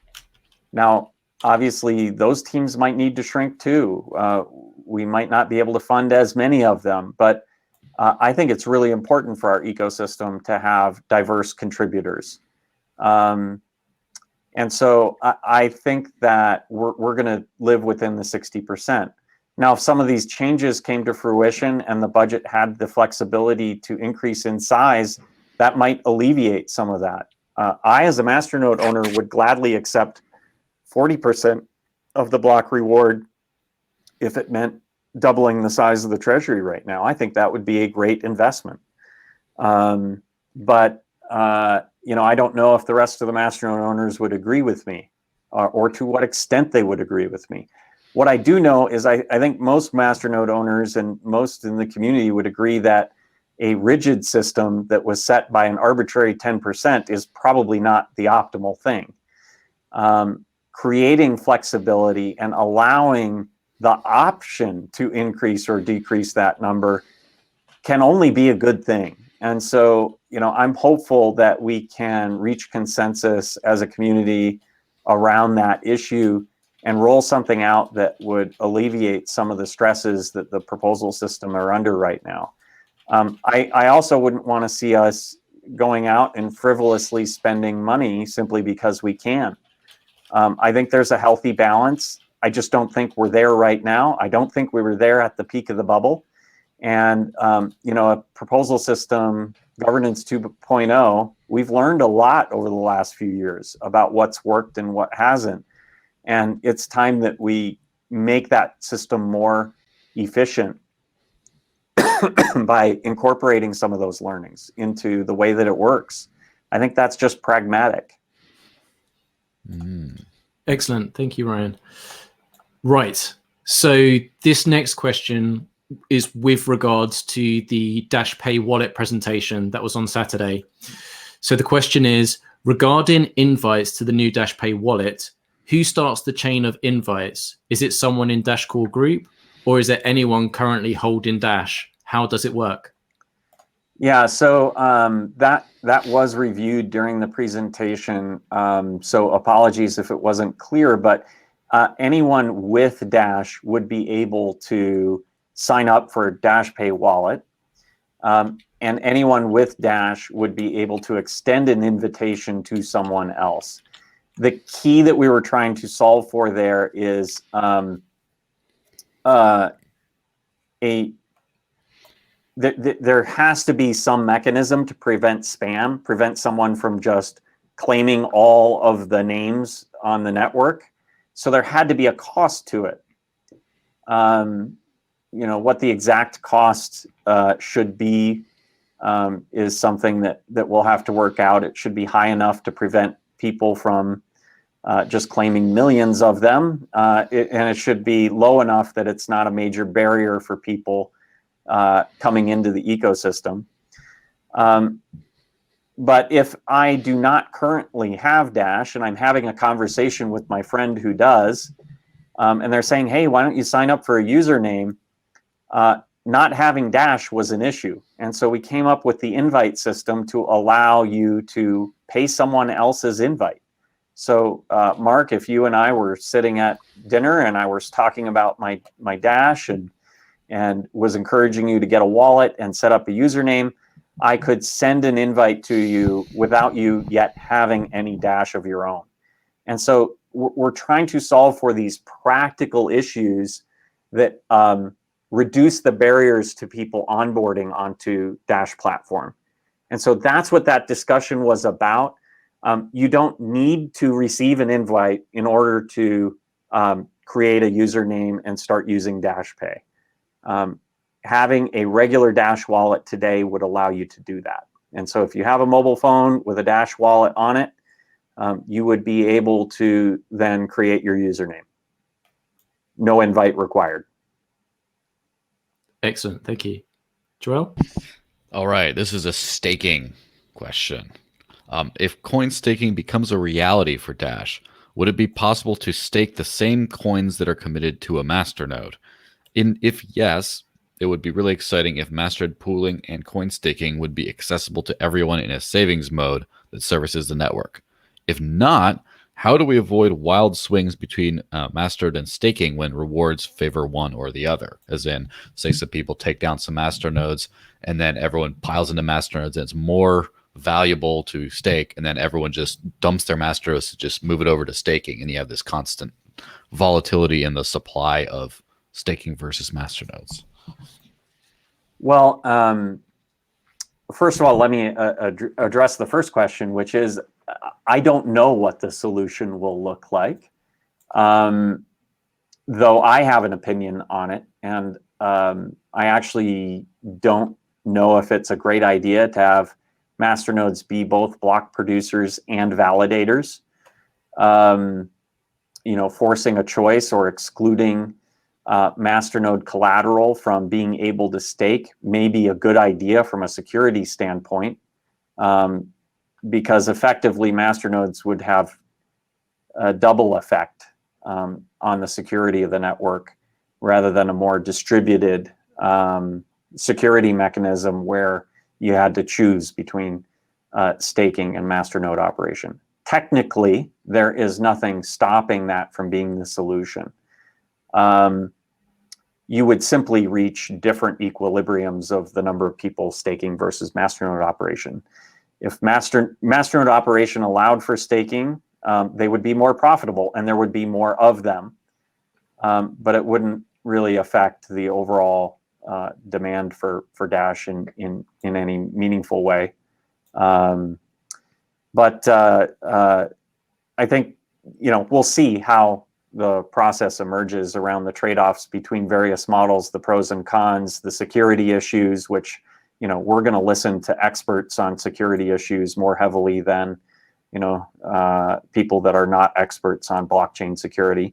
Now, obviously, those teams might need to shrink too. We might not be able to fund as many of them, but I think it's really important for our ecosystem to have diverse contributors. And so I think that we're going to live within the 60%. Now, if some of these changes came to fruition and the budget had the flexibility to increase in size, that might alleviate some of that. I, as a Masternode owner, would gladly accept 40% of the block reward if it meant doubling the size of the Treasury right now. I think that would be a great investment. But I don't know if the rest of the Masternode owners would agree with me or to what extent they would agree with me. What I do know is I think most Masternode owners and most in the community would agree that a rigid system that was set by an arbitrary 10% is probably not the optimal thing. Creating flexibility and allowing the option to increase or decrease that number can only be a good thing. And so, I'm hopeful that we can reach consensus as a community around that issue and roll something out that would alleviate some of the stresses that the proposal system are under right now. I also wouldn't want to see us going out and frivolously spending money simply because we can. I think there's a healthy balance. I just don't think we're there right now. I don't think we were there at the peak of the bubble. And, a proposal system, governance 2.0, we've learned a lot over the last few years about what's worked and what hasn't. And it's time that we make that system more efficient by incorporating some of those learnings into the way that it works. I think that's just pragmatic. Excellent. Thank you, Ryan. Right. So this next question is with regards to the Dash Pay wallet presentation that was on Saturday. So the question is, regarding invites to the new Dash Pay wallet, who starts the chain of invites? Is it someone in Dash core group, or is it anyone currently holding Dash? How does it work? Yeah, so that was reviewed during the presentation. So apologies if it wasn't clear, but anyone with Dash would be able to sign up for Dash Pay wallet. And anyone with Dash would be able to extend an invitation to someone else. The key that we were trying to solve for there is there has to be some mechanism to prevent spam, prevent someone from just claiming all of the names on the network. So there had to be a cost to it. What the exact cost should be is something that we'll have to work out. It should be high enough to prevent people from just claiming millions of them, and it should be low enough that it's not a major barrier for people coming into the ecosystem. But if I do not currently have Dash and I'm having a conversation with my friend who does, and they're saying, hey, why don't you sign up for a username? Not having Dash was an issue. And so we came up with the invite system to allow you to pay someone else's invite. So Mark, if you and I were sitting at dinner and I was talking about my Dash and was encouraging you to get a wallet and set up a username, I could send an invite to you without you yet having any Dash of your own. And so we're trying to solve for these practical issues that reduce the barriers to people onboarding onto Dash platform. And so that's what that discussion was about. You don't need to receive an invite in order to create a username and start using Dash Pay. Having a regular Dash wallet today would allow you to do that. And so if you have a mobile phone with a Dash wallet on it, you would be able to then create your username. No invite required. Excellent. Thank you. Joel? All right. This is a staking question. If coin staking becomes a reality for Dash, would it be possible to stake the same coins that are committed to a masternode? If yes, it would be really exciting if Masternode pooling and coin staking would be accessible to everyone in a savings mode that services the network. If not, how do we avoid wild swings between Masternode and staking when rewards favor one or the other? As in, say some people take down some Masternodes and then everyone piles into Masternodes and it's more valuable to stake, and then everyone just dumps their Masternodes to just move it over to staking, and you have this constant volatility in the supply of staking versus masternodes. Well, first of all, let me address the first question, which is I don't know what the solution will look like, though I have an opinion on it, and I actually don't know if it's a great idea to have masternodes be both block producers and validators. Forcing a choice or excluding masternode collateral from being able to stake may be a good idea from a security standpoint, because effectively masternodes would have a double effect on the security of the network rather than a more distributed security mechanism where you had to choose between staking and masternode operation. Technically, there is nothing stopping that from being the solution. You would simply reach different equilibriums of the number of people staking versus masternode operation. If masternode operation allowed for staking, they would be more profitable and there would be more of them, but it wouldn't really affect the overall demand for Dash in any meaningful way. But I think we'll see how the process emerges around the trade-offs between various models, the pros and cons, the security issues, which we're going to listen to experts on security issues more heavily than people that are not experts on blockchain security.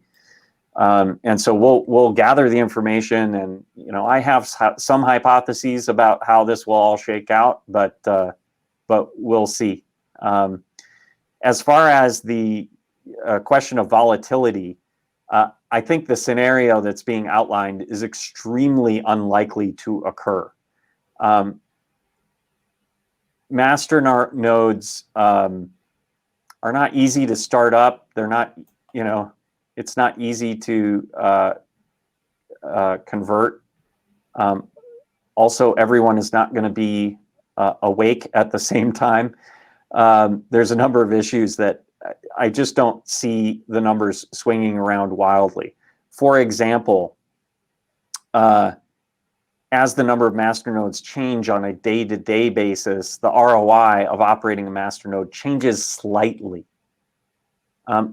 And so we'll gather the information, and I have some hypotheses about how this will all shake out, but we'll see. As far as the question of volatility, I think the scenario that's being outlined is extremely unlikely to occur. Masternodes are not easy to start up. They're not, it's not easy to convert. Also, everyone is not going to be awake at the same time. There's a number of issues that I just don't see the numbers swinging around wildly. For example, as the number of masternodes change on a day-to-day basis, the ROI of operating a masternode changes slightly.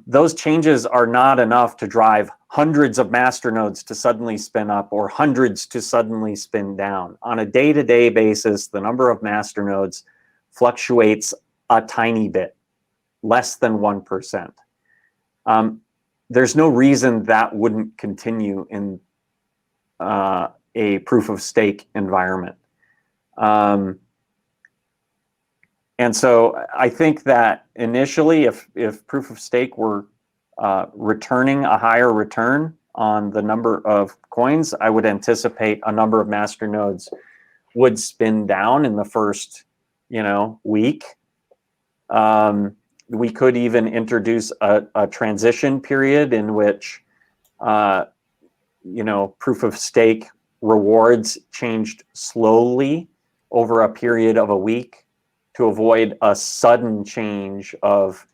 Those changes are not enough to drive hundreds of masternodes to suddenly spin up or hundreds to suddenly spin down. On a day-to-day basis, the number of masternodes fluctuates a tiny bit, less than 1%. There's no reason that wouldn't continue in a proof of stake environment. And so I think that initially, if proof of stake were returning a higher return on the number of coins, I would anticipate a number of masternodes would spin down in the first, week. We could even introduce a transition period in which, proof of stake rewards changed slowly over a period of a week to avoid a sudden change of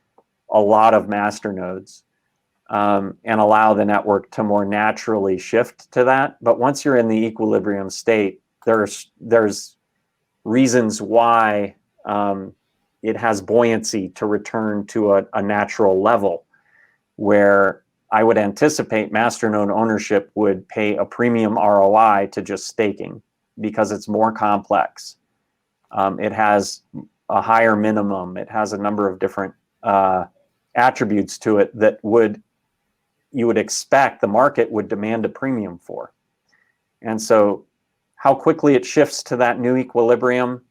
a lot of masternodes, and allow the network to more naturally shift to that. But once you're in the equilibrium state, there's reasons why it has buoyancy to return to a natural level, where I would anticipate masternode ownership would pay a premium ROI to just staking because it's more complex. It has a higher minimum. It has a number of different attributes to it that you would expect the market would demand a premium for. And so how quickly it shifts to that new equilibrium,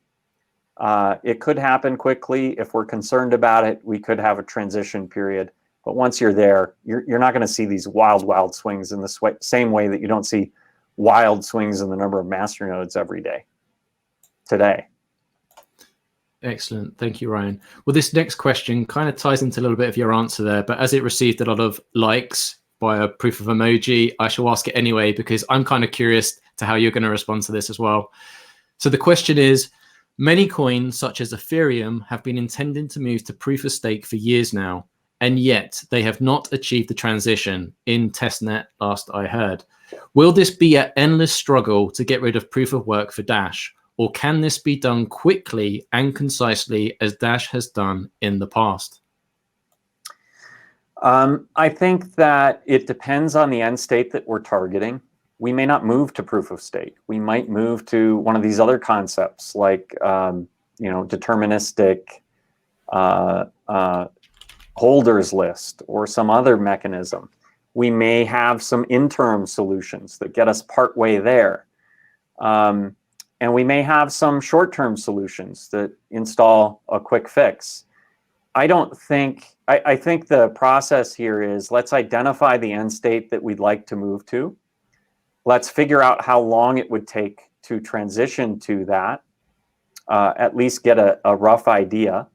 it could happen quickly. If we're concerned about it, we could have a transition period. But once you're there, you're not going to see these wild swings in the same way that you don't see wild swings in the number of masternodes every day today. Excellent. Thank you, Ryan. Well, this next question kind of ties into a little bit of your answer there, but as it received a lot of likes by a proof of emoji, I shall ask it anyway, because I'm kind of curious to how you're going to respond to this as well. So the question is, many coins such as Ethereum have been intending to move to proof of stake for years now, and yet they have not achieved the transition in testnet last I heard. Will this be an endless struggle to get rid of proof of work for Dash? Or can this be done quickly and concisely as Dash has done in the past? I think that it depends on the end state that we're targeting. We may not move to proof of stake. We might move to one of these other concepts like, deterministic holders list or some other mechanism. We may have some interim solutions that get us partway there. And we may have some short-term solutions that install a quick fix. I think the process here is, let's identify the end state that we'd like to move to. Let's figure out how long it would take to transition to that, at least get a rough idea.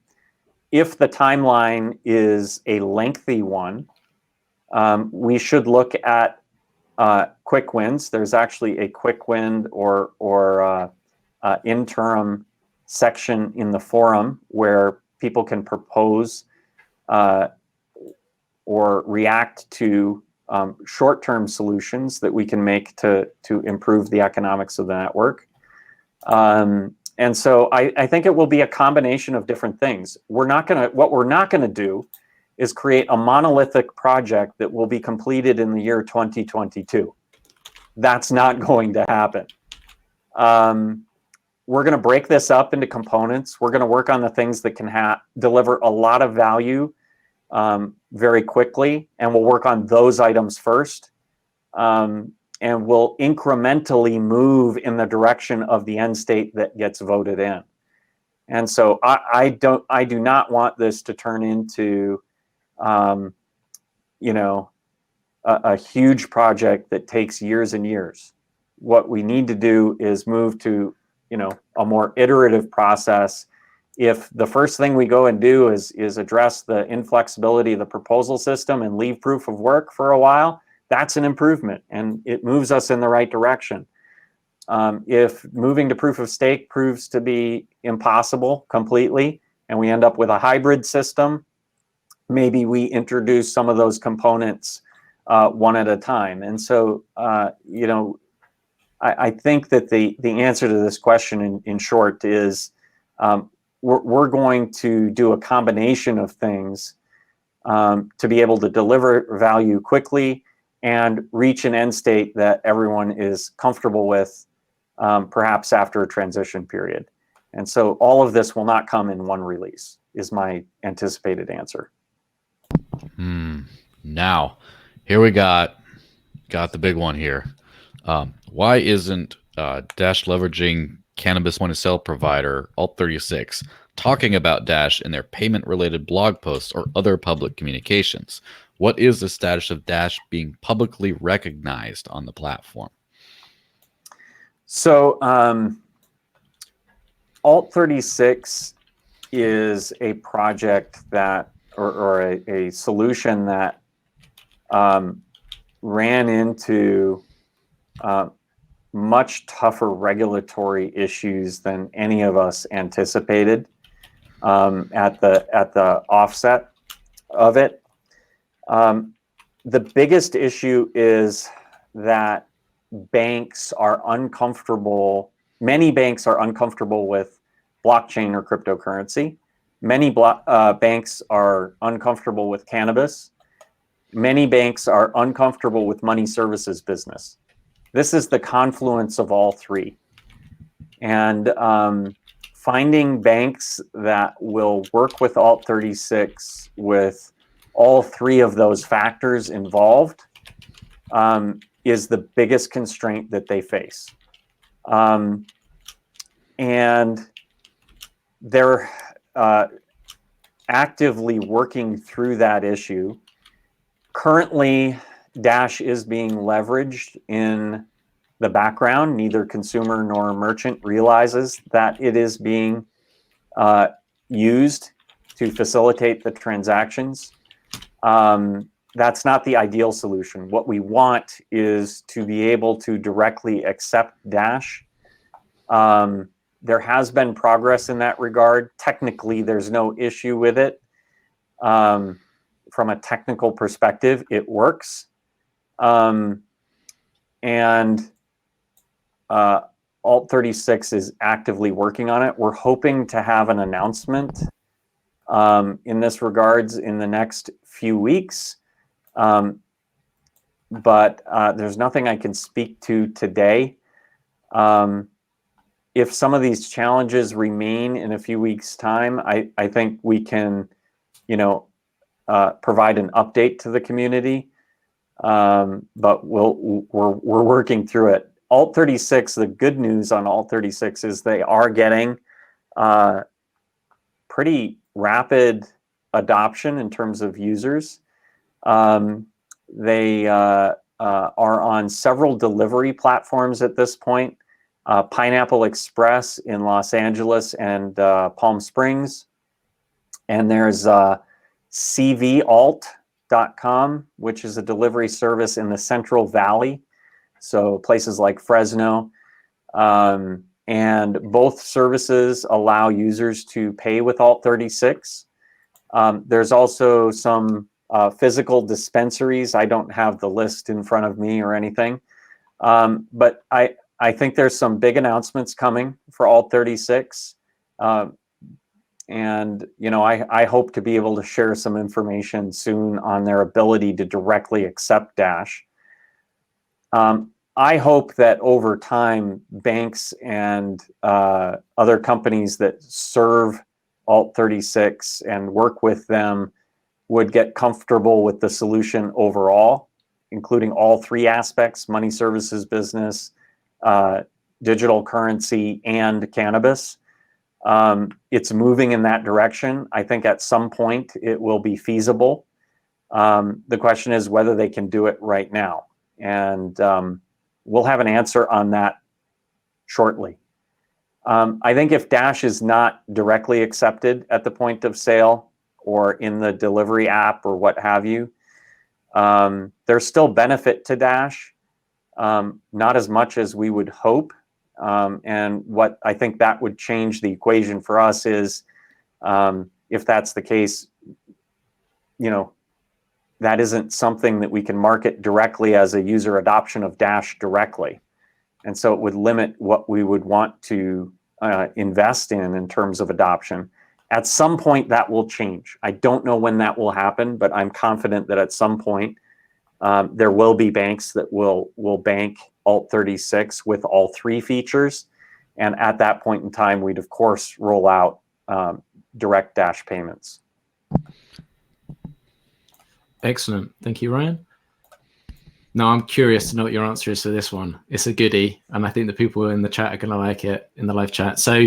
If the timeline is a lengthy one, we should look at quick wins. There's actually a quick win or interim section in the forum where people can propose or react to short-term solutions that we can make to improve the economics of the network. And so I think it will be a combination of different things. What we're not gonna do is create a monolithic project that will be completed in the year 2022. That's not going to happen. We're going to break this up into components. We're going to work on the things that can deliver a lot of value very quickly, and we'll work on those items first. And we'll incrementally move in the direction of the end state that gets voted in. And so I do not want this to turn into a huge project that takes years and years. What we need to do is move to, a more iterative process. If the first thing we go and do is address the inflexibility of the proposal system and leave proof of work for a while, that's an improvement and it moves us in the right direction. If moving to proof of stake proves to be impossible completely and we end up with a hybrid system, maybe we introduce some of those components one at a time. And so, I think that the answer to this question in short is we're going to do a combination of things to be able to deliver value quickly and reach an end state that everyone is comfortable with, perhaps after a transition period. And so all of this will not come in one release, is my anticipated answer. Now, here we got the big one here. Why isn't Dash leveraging cannabis point of sale provider Alt36 talking about Dash in their payment related blog posts or other public communications? What is the status of Dash being publicly recognized on the platform? So Alt36 is a project that, or a solution that ran into much tougher regulatory issues than any of us anticipated at the offset of it. The biggest issue is that banks are uncomfortable. Many banks are uncomfortable with blockchain or cryptocurrency. Many banks are uncomfortable with cannabis. Many banks are uncomfortable with money services business. This is the confluence of all three. And finding banks that will work with Alt36 with all three of those factors involved is the biggest constraint that they face. And they're actively working through that issue. Currently, Dash is being leveraged in the background. Neither consumer nor merchant realizes that it is being used to facilitate the transactions. That's not the ideal solution. What we want is to be able to directly accept Dash. There has been progress in that regard. Technically, there's no issue with it. From a technical perspective, it works. And Alt36 is actively working on it. We're hoping to have an announcement in this regards in the next few weeks. But there's nothing I can speak to today. If some of these challenges remain in a few weeks' time, I think we can, provide an update to the community. But we're working through it. Alt36, the good news on Alt36 is they are getting pretty rapid adoption in terms of users. They are on several delivery platforms at this point. Pineapple Express in Los Angeles and Palm Springs. And there's cvalt.com, which is a delivery service in the Central Valley. So places like Fresno. And both services allow users to pay with Alt36. There's also some physical dispensaries. I don't have the list in front of me or anything. But I think there's some big announcements coming for Alt36. And, I hope to be able to share some information soon on their ability to directly accept Dash. I hope that over time, banks and other companies that serve Alt36 and work with them would get comfortable with the solution overall, including all three aspects: money services business, digital currency, and cannabis. It's moving in that direction. I think at some point it will be feasible. The question is whether they can do it right now. And we'll have an answer on that shortly. I think if Dash is not directly accepted at the point of sale or in the delivery app or what have you, there's still benefit to Dash, not as much as we would hope. And what I think that would change the equation for us is, if that's the case, that isn't something that we can market directly as a user adoption of Dash directly. And so it would limit what we would want to invest in terms of adoption. At some point that will change. I don't know when that will happen, but I'm confident that at some point there will be banks that will bank Alt36 with all 3 features. And at that point in time, we'd of course roll out direct Dash payments. Excellent. Thank you, Ryan. Now, I'm curious to know what your answer is to this one. It's a goodie, and I think the people in the chat are going to like it in the live chat. So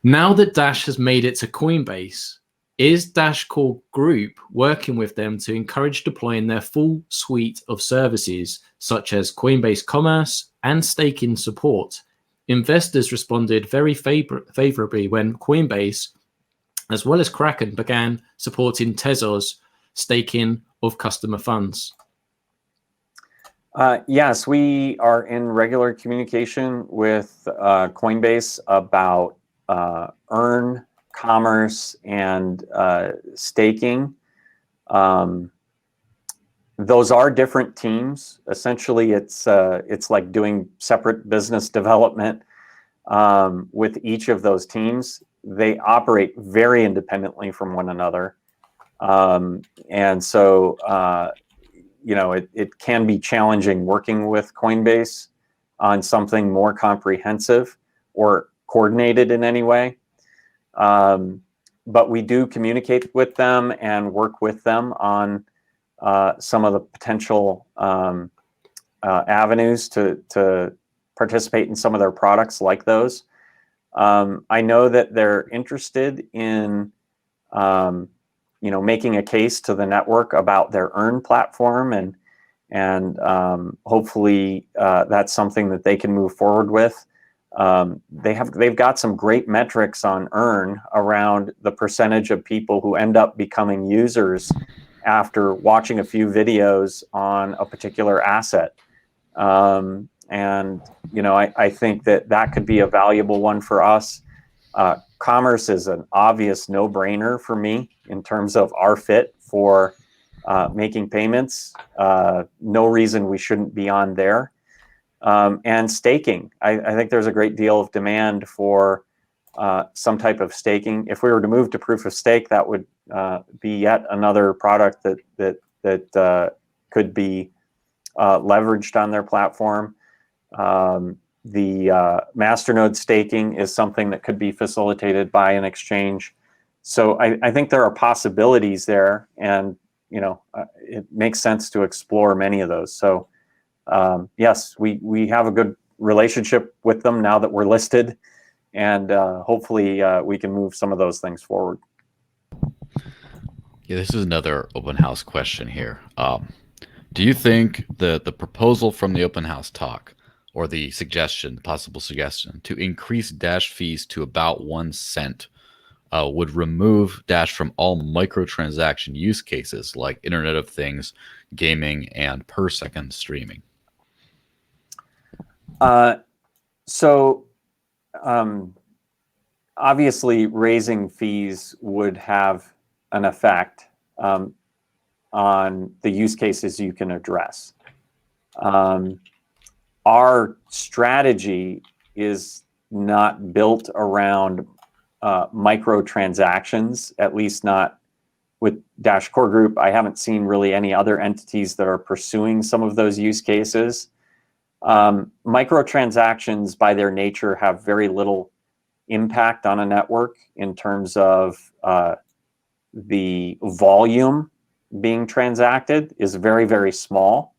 now that Dash has made it to Coinbase, is Dash Core Group working with them to encourage deploying their full suite of services, such as Coinbase Commerce and staking support? Investors responded very favorably when Coinbase, as well as Kraken, began supporting Tezos staking of customer funds. Yes, we are in regular communication with Coinbase about Earn, Commerce, and staking. Those are different teams. Essentially, it's like doing separate business development with each of those teams. They operate very independently from one another. And so, it can be challenging working with Coinbase on something more comprehensive or coordinated in any way. But we do communicate with them and work with them on some of the potential avenues to participate in some of their products like those. I know that they're interested in making a case to the network about their Earn platform, and hopefully that's something that they can move forward with. They've got some great metrics on Earn around the percentage of people who end up becoming users after watching a few videos on a particular asset. I think that could be a valuable one for us. Commerce is an obvious no-brainer for me in terms of our fit for making payments. No reason we shouldn't be on there. And staking. I think there's a great deal of demand for some type of staking. If we were to move to proof of stake, that would be yet another product that could be leveraged on their platform. The Masternode staking is something that could be facilitated by an exchange. So I think there are possibilities there, and it makes sense to explore many of those. So yes, we have a good relationship with them now that we're listed, and hopefully we can move some of those things forward. Yeah, this is another open house question here. Do you think the proposal from the open house talk, or the possible suggestion to increase Dash fees to about 1 cent would remove Dash from all microtransaction use cases like Internet of Things, gaming, and per second streaming? Obviously raising fees would have an effect on the use cases you can address. Our strategy is not built around microtransactions, at least not with Dash Core Group. I haven't seen really any other entities that are pursuing some of those use cases. Microtransactions by their nature have very little impact on a network in terms of the volume being transacted is very, very small.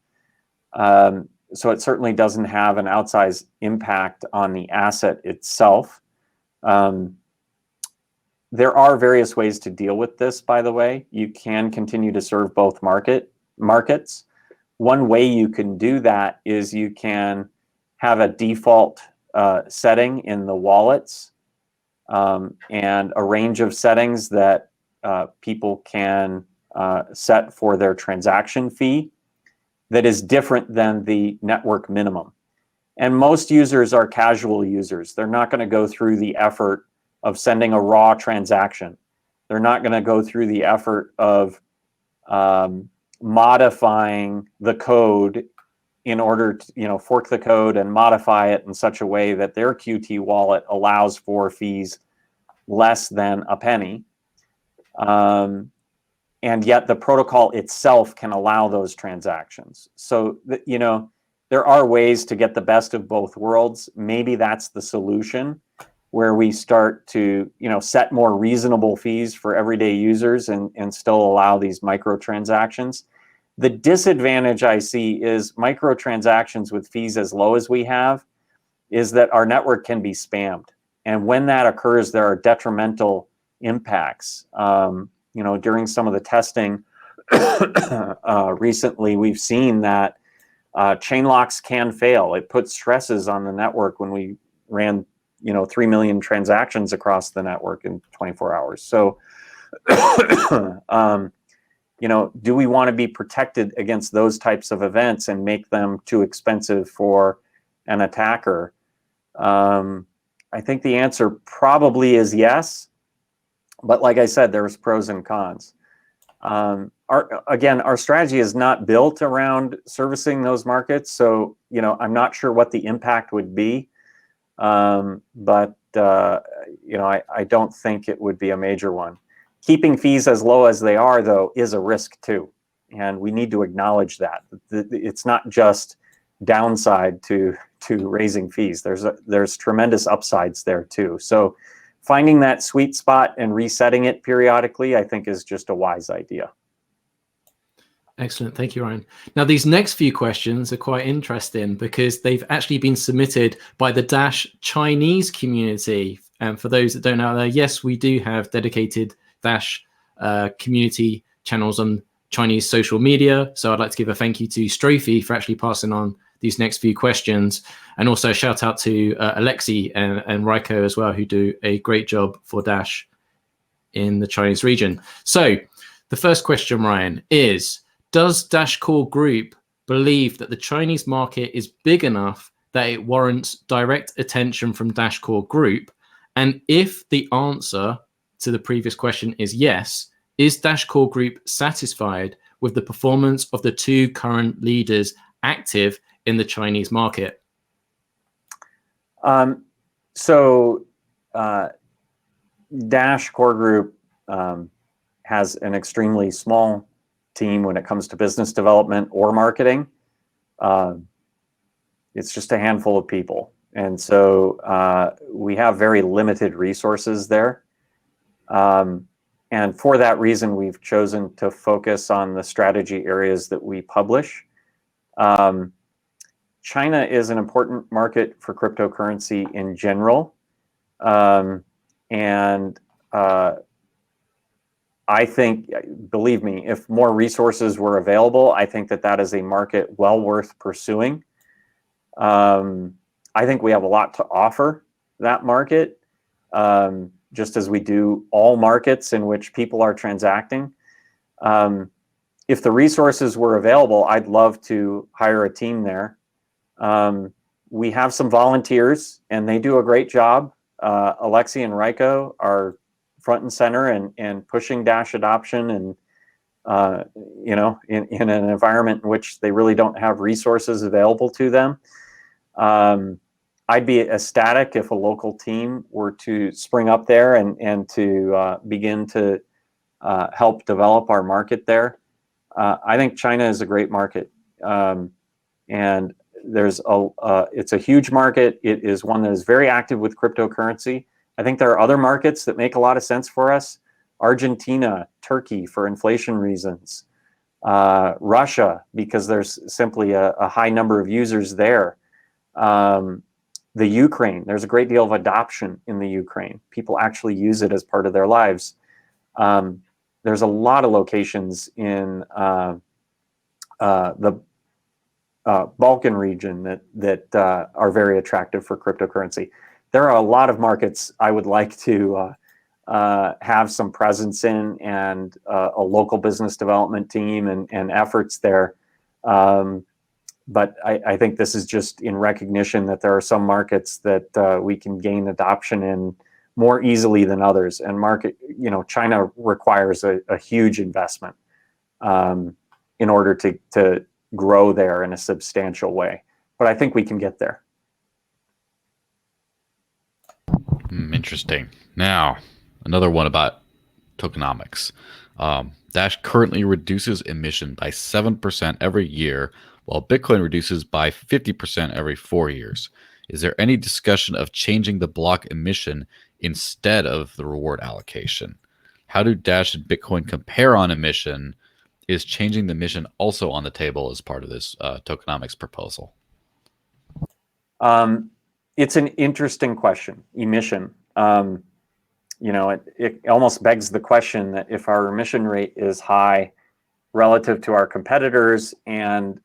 So it certainly doesn't have an outsized impact on the asset itself. There are various ways to deal with this, by the way. You can continue to serve both markets. One way you can do that is you can have a default setting in the wallets and a range of settings that people can set for their transaction fee that is different than the network minimum. And most users are casual users. They're not going to go through the effort of sending a raw transaction. They're not going to go through the effort of modifying the code in order to, fork the code and modify it in such a way that their Qt wallet allows for fees less than a penny. And yet the protocol itself can allow those transactions. So, there are ways to get the best of both worlds. Maybe that's the solution, where we start to, set more reasonable fees for everyday users and still allow these microtransactions. The disadvantage I see is microtransactions with fees as low as we have is that our network can be spammed. And when that occurs, there are detrimental impacts. During some of the testing recently, we've seen that chain locks can fail. It puts stresses on the network when we ran, 3 million transactions across the network in 24 hours. So, do we want to be protected against those types of events and make them too expensive for an attacker? I think the answer probably is yes. But like I said, there's pros and cons. Our strategy is not built around servicing those markets. So, I'm not sure what the impact would be. But I don't think it would be a major one. Keeping fees as low as they are, though, is a risk too. And we need to acknowledge that. It's not just downside to raising fees. There's tremendous upsides there too. So finding that sweet spot and resetting it periodically, I think, is just a wise idea. Excellent. Thank you, Ryan. Now, these next few questions are quite interesting because they've actually been submitted by the Dash Chinese community. And for those that don't know, yes, we do have dedicated Dash community channels on Chinese social media. So I'd like to give a thank you to Strophy for actually passing on these next few questions. And also a shout out to Alexi and Raiko as well, who do a great job for Dash in the Chinese region. So the first question, Ryan, is, does Dash Core Group believe that the Chinese market is big enough that it warrants direct attention from Dash Core Group? And if the answer to the previous question is yes, is Dash Core Group satisfied with the performance of the two current leaders active in the Chinese market? Dash Core Group has an extremely small team when it comes to business development or marketing. It's just a handful of people. And so we have very limited resources there. And for that reason, we've chosen to focus on the strategy areas that we publish. China is an important market for cryptocurrency in general. I think, believe me, if more resources were available, I think that is a market well worth pursuing. I think we have a lot to offer that market, just as we do all markets in which people are transacting. If the resources were available, I'd love to hire a team there. We have some volunteers, and they do a great job. Alexi and Raiko are front and center and pushing Dash adoption, and in an environment in which they really don't have resources available to them. I'd be ecstatic if a local team were to spring up there and to begin to help develop our market there. I think China is a great market, and it's a huge market. It is one that is very active with cryptocurrency. I think there are other markets that make a lot of sense for us. Argentina, Turkey for inflation reasons, Russia because there's simply a high number of users there. the Ukraine. There's a great deal of adoption in the Ukraine. People actually use it as part of their lives. There's a lot of locations in the Balkan region that are very attractive for cryptocurrency. There are a lot of markets I would like to have some presence in, and a local business development team and efforts there. But I think this is just in recognition that there are some markets that we can gain adoption in more easily than others. And China requires a huge investment in order to grow there in a substantial way. But I think we can get there. Interesting. Now, another one about tokenomics. Dash currently reduces emission by 7% every year, while Bitcoin reduces by 50% every 4 years. Is there any discussion of changing the block emission instead of the reward allocation? How do Dash and Bitcoin compare on emission? Is changing the emission also on the table as part of this tokenomics proposal? It's an interesting question, emission. It almost begs the question that if our emission rate is high relative to our competitors, and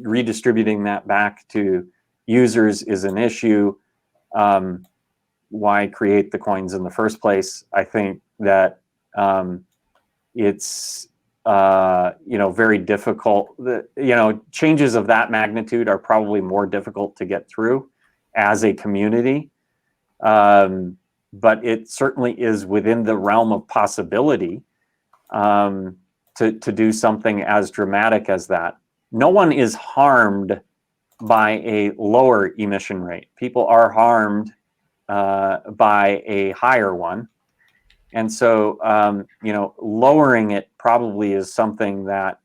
redistributing that back to users is an issue, why create the coins in the first place? I think that it's very difficult. Changes of that magnitude are probably more difficult to get through as a community. But it certainly is within the realm of possibility to do something as dramatic as that. No one is harmed by a lower emission rate. People are harmed by a higher one. And so, lowering it probably is something that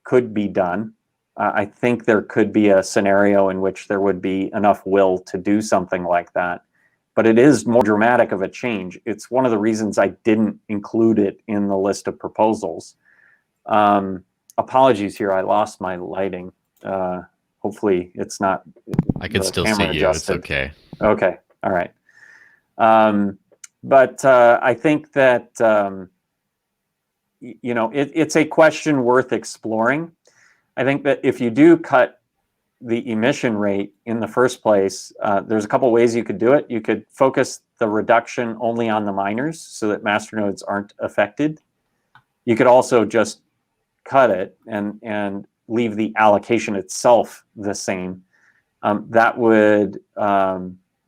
could be done. I think there could be a scenario in which there would be enough will to do something like that. But it is more dramatic of a change. It's one of the reasons I didn't include it in the list of proposals. Apologies here, I lost my lighting. Hopefully it's not. I can still see you, adjusted. It's okay. Okay, all right. But I think that, it's a question worth exploring. I think that if you do cut the emission rate in the first place, there's a couple ways you could do it. You could focus the reduction only on the miners so that masternodes aren't affected. You could also just cut it and leave the allocation itself the same. That would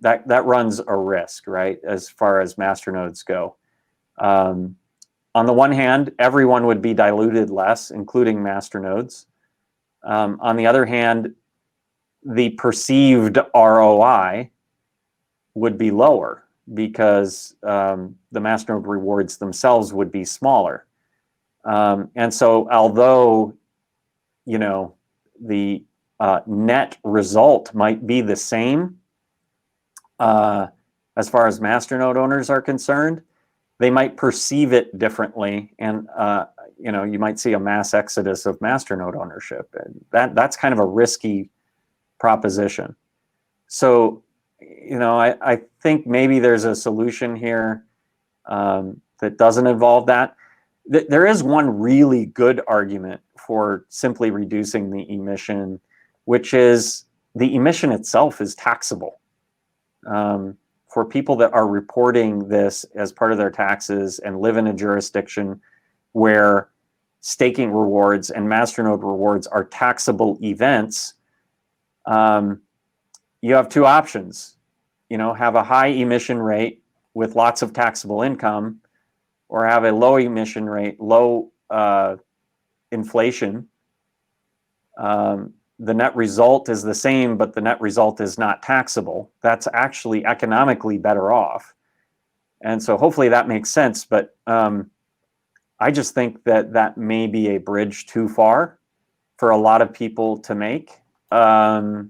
that runs a risk, right, as far as masternodes go. On the one hand, everyone would be diluted less, including masternodes. On the other hand, the perceived ROI would be lower because the masternode rewards themselves would be smaller. And so although, the net result might be the same as far as masternode owners are concerned, they might perceive it differently. And, you might see a mass exodus of masternode ownership. And that's kind of a risky proposition. So, I think maybe there's a solution here that doesn't involve that. There is one really good argument for simply reducing the emission, which is the emission itself is taxable. For people that are reporting this as part of their taxes and live in a jurisdiction where staking rewards and masternode rewards are taxable events, you have two options. Have a high emission rate with lots of taxable income, or have a low emission rate, low inflation. The net result is the same, but the net result is not taxable. That's actually economically better off. And so hopefully that makes sense. But I just think that may be a bridge too far for a lot of people to make. But,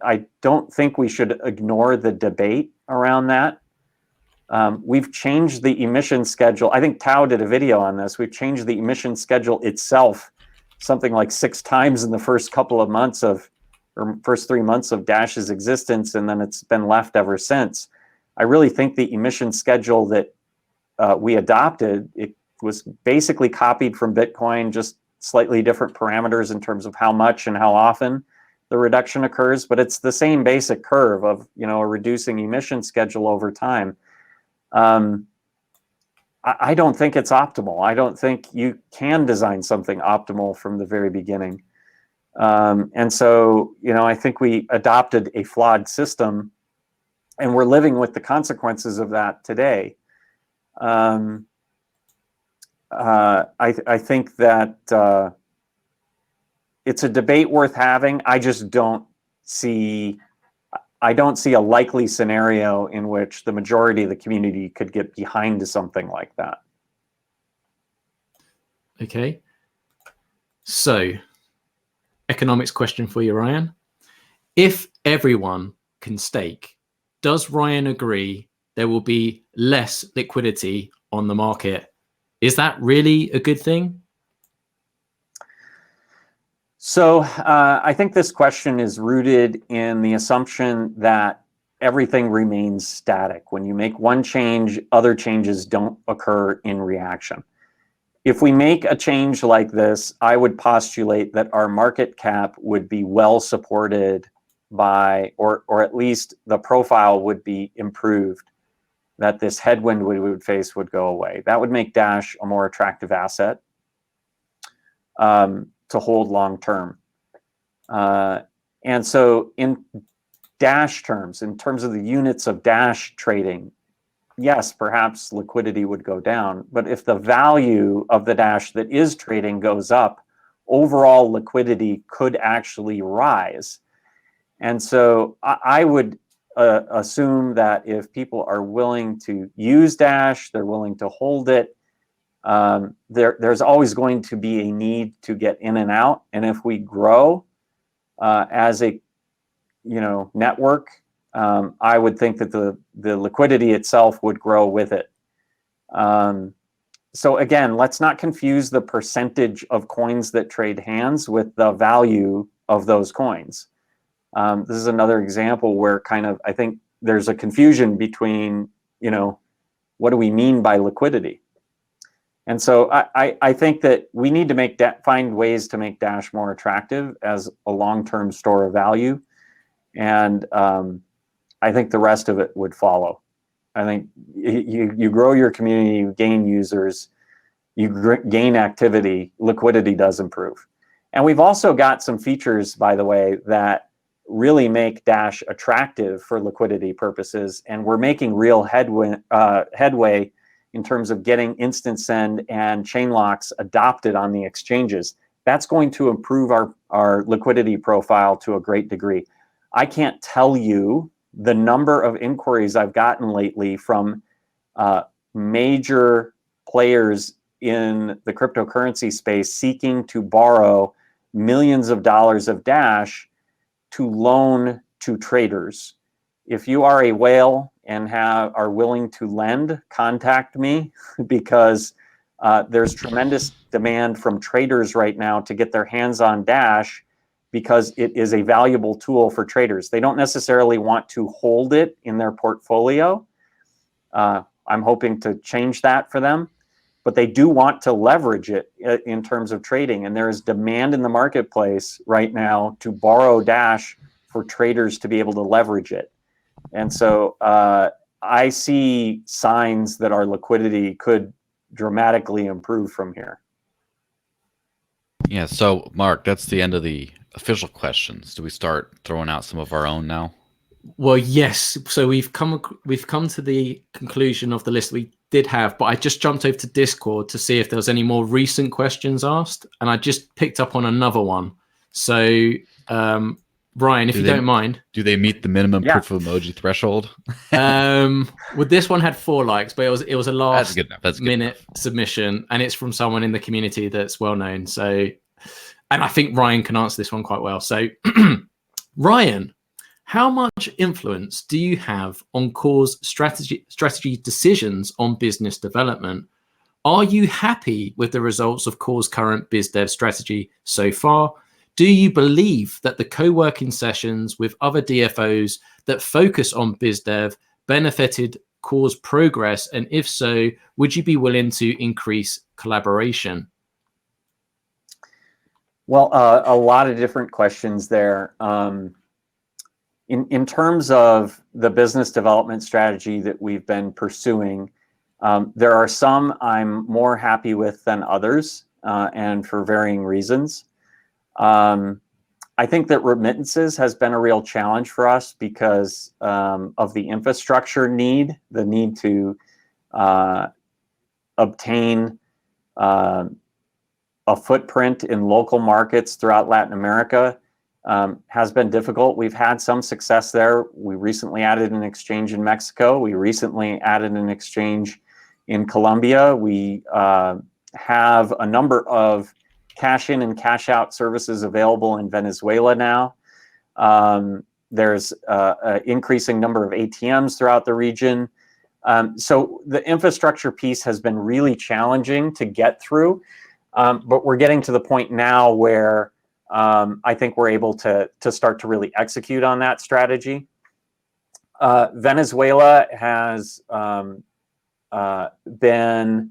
I don't think we should ignore the debate around that. We've changed the emission schedule. I think Tao did a video on this. We've changed the emission schedule itself something like 6 times in the first couple of months of or first 3 months of Dash's existence, and then it's been left ever since. I really think the emission schedule that we adopted, it was basically copied from Bitcoin, just slightly different parameters in terms of how much and how often the reduction occurs, but it's the same basic curve of, a reducing emission schedule over time. I don't think it's optimal. I don't think you can design something optimal from the very beginning. And so, I think we adopted a flawed system, and we're living with the consequences of that today. I think that it's a debate worth having. I just don't see a likely scenario in which the majority of the community could get behind something like that. Okay. So, economics question for you, Ryan. If everyone can stake, does Ryan agree there will be less liquidity on the market? Is that really a good thing? So I think this question is rooted in the assumption that everything remains static. When you make one change, other changes don't occur in reaction. If we make a change like this, I would postulate that our market cap would be well supported by, or at least the profile would be improved, that this headwind we would face would go away. That would make Dash a more attractive asset to hold long term. And so in Dash terms, in terms of the units of Dash trading, yes, perhaps liquidity would go down, but if the value of the Dash that is trading goes up, overall liquidity could actually rise. And so I would assume that if people are willing to use Dash, they're willing to hold it, there's always going to be a need to get in and out. And if we grow as a network, I would think that the liquidity itself would grow with it. So again, let's not confuse the percentage of coins that trade hands with the value of those coins. This is another example where I think there's a confusion between, what do we mean by liquidity? And so I think that we need to find ways to make Dash more attractive as a long-term store of value. And I think the rest of it would follow. I think you grow your community, you gain users, you gain activity, liquidity does improve. And we've also got some features, by the way, that really make Dash attractive for liquidity purposes. And we're making real headway in terms of getting instant send and chain locks adopted on the exchanges. That's going to improve our liquidity profile to a great degree. I can't tell you the number of inquiries I've gotten lately from major players in the cryptocurrency space seeking to borrow millions of dollars of Dash to loan to traders. If you are a whale and are willing to lend, contact me, because there's tremendous demand from traders right now to get their hands on Dash, because it is a valuable tool for traders. They don't necessarily want to hold it in their portfolio. I'm hoping to change that for them, but they do want to leverage it in terms of trading. And there is demand in the marketplace right now to borrow Dash for traders to be able to leverage it. And so I see signs that our liquidity could dramatically improve from here. Yeah, so Mark, that's the end of the official questions. Do we start throwing out some of our own now? Well, yes. So we've come to the conclusion of the list we did have, but I just jumped over to Discord to see if there was any more recent questions asked, and I just picked up on another one. So Ryan, if you don't mind, do they meet the minimum proof of emoji threshold? Well, this one had 4 likes, but it was a last minute submission, and it's from someone in the community that's well known. So, and I think Ryan can answer this one quite well. So, Ryan, how much influence do you have on Core's strategy decisions on business development? Are you happy with the results of Core's current biz dev strategy so far? Do you believe that the co-working sessions with other DFOs that focus on BizDev benefited cause progress? And if so, would you be willing to increase collaboration? Well, a lot of different questions there. In terms of the business development strategy that we've been pursuing, there are some I'm more happy with than others, and for varying reasons. I think that remittances has been a real challenge for us because of the infrastructure need, the need to obtain a footprint in local markets throughout Latin America. Has been difficult. We've had some success there. We recently added an exchange in Mexico. We recently added an exchange in Colombia. We have a number of cash in and cash out services available in Venezuela now. There's an increasing number of ATMs throughout the region. So the infrastructure piece has been really challenging to get through, but we're getting to the point now where I think we're able to start to really execute on that strategy. Venezuela has been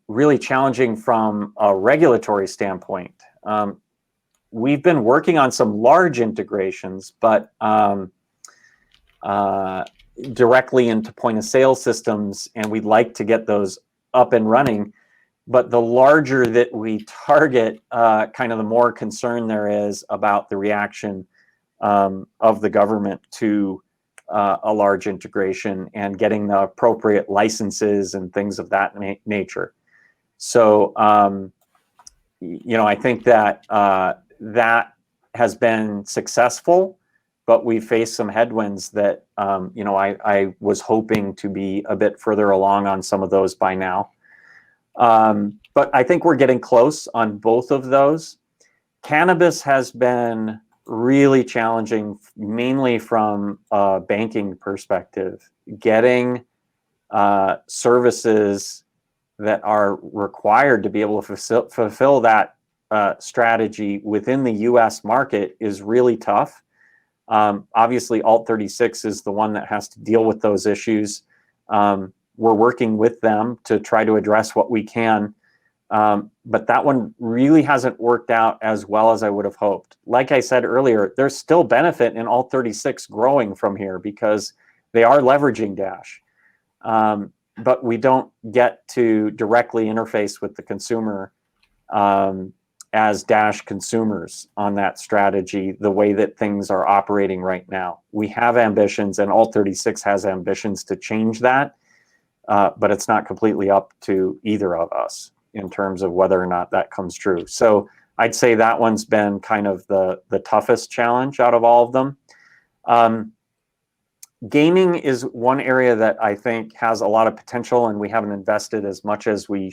really challenging from a regulatory standpoint. We've been working on some large integrations, but directly into point of sale systems, and we'd like to get those up and running. But the larger that we target, kind of the more concern there is about the reaction of the government to a large integration and getting the appropriate licenses and things of that nature. So, I think that that has been successful, but we faced some headwinds that, I was hoping to be a bit further along on some of those by now. But I think we're getting close on both of those. Cannabis has been really challenging, mainly from a banking perspective. Getting services that are required to be able to fulfill that strategy within the US market is really tough. Obviously, Alt36 is the one that has to deal with those issues. We're working with them to try to address what we can. But that one really hasn't worked out as well as I would have hoped. Like I said earlier, there's still benefit in Alt36 growing from here because they are leveraging Dash. But we don't get to directly interface with the consumer as Dash consumers on that strategy the way that things are operating right now. We have ambitions, and Alt36 has ambitions to change that. But it's not completely up to either of us in terms of whether or not that comes true. So I'd say that one's been kind of the toughest challenge out of all of them. Gaming is one area that I think has a lot of potential, and we haven't invested as much as we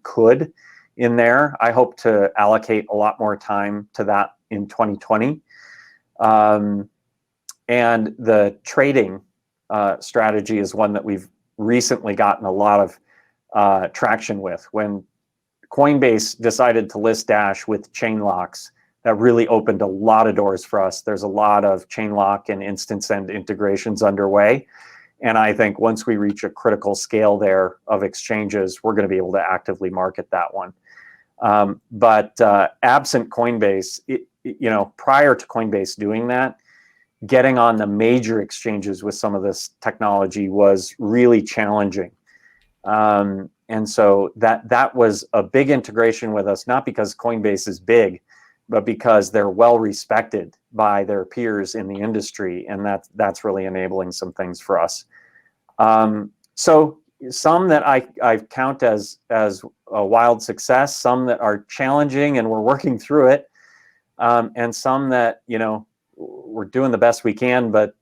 could in there. I hope to allocate a lot more time to that in 2020. And the trading strategy is one that we've recently gotten a lot of traction with. When Coinbase decided to list Dash with chain locks, that really opened a lot of doors for us. There's a lot of chain lock and instant send integrations underway. And I think once we reach a critical scale there of exchanges, we're going to be able to actively market that one. But absent Coinbase, prior to Coinbase doing that, getting on the major exchanges with some of this technology was really challenging. And so that was a big integration with us, not because Coinbase is big, but because they're well respected by their peers in the industry. And that's really enabling some things for us. So some that I count as a wild success, some that are challenging and we're working through it, and some that, we're doing the best we can, but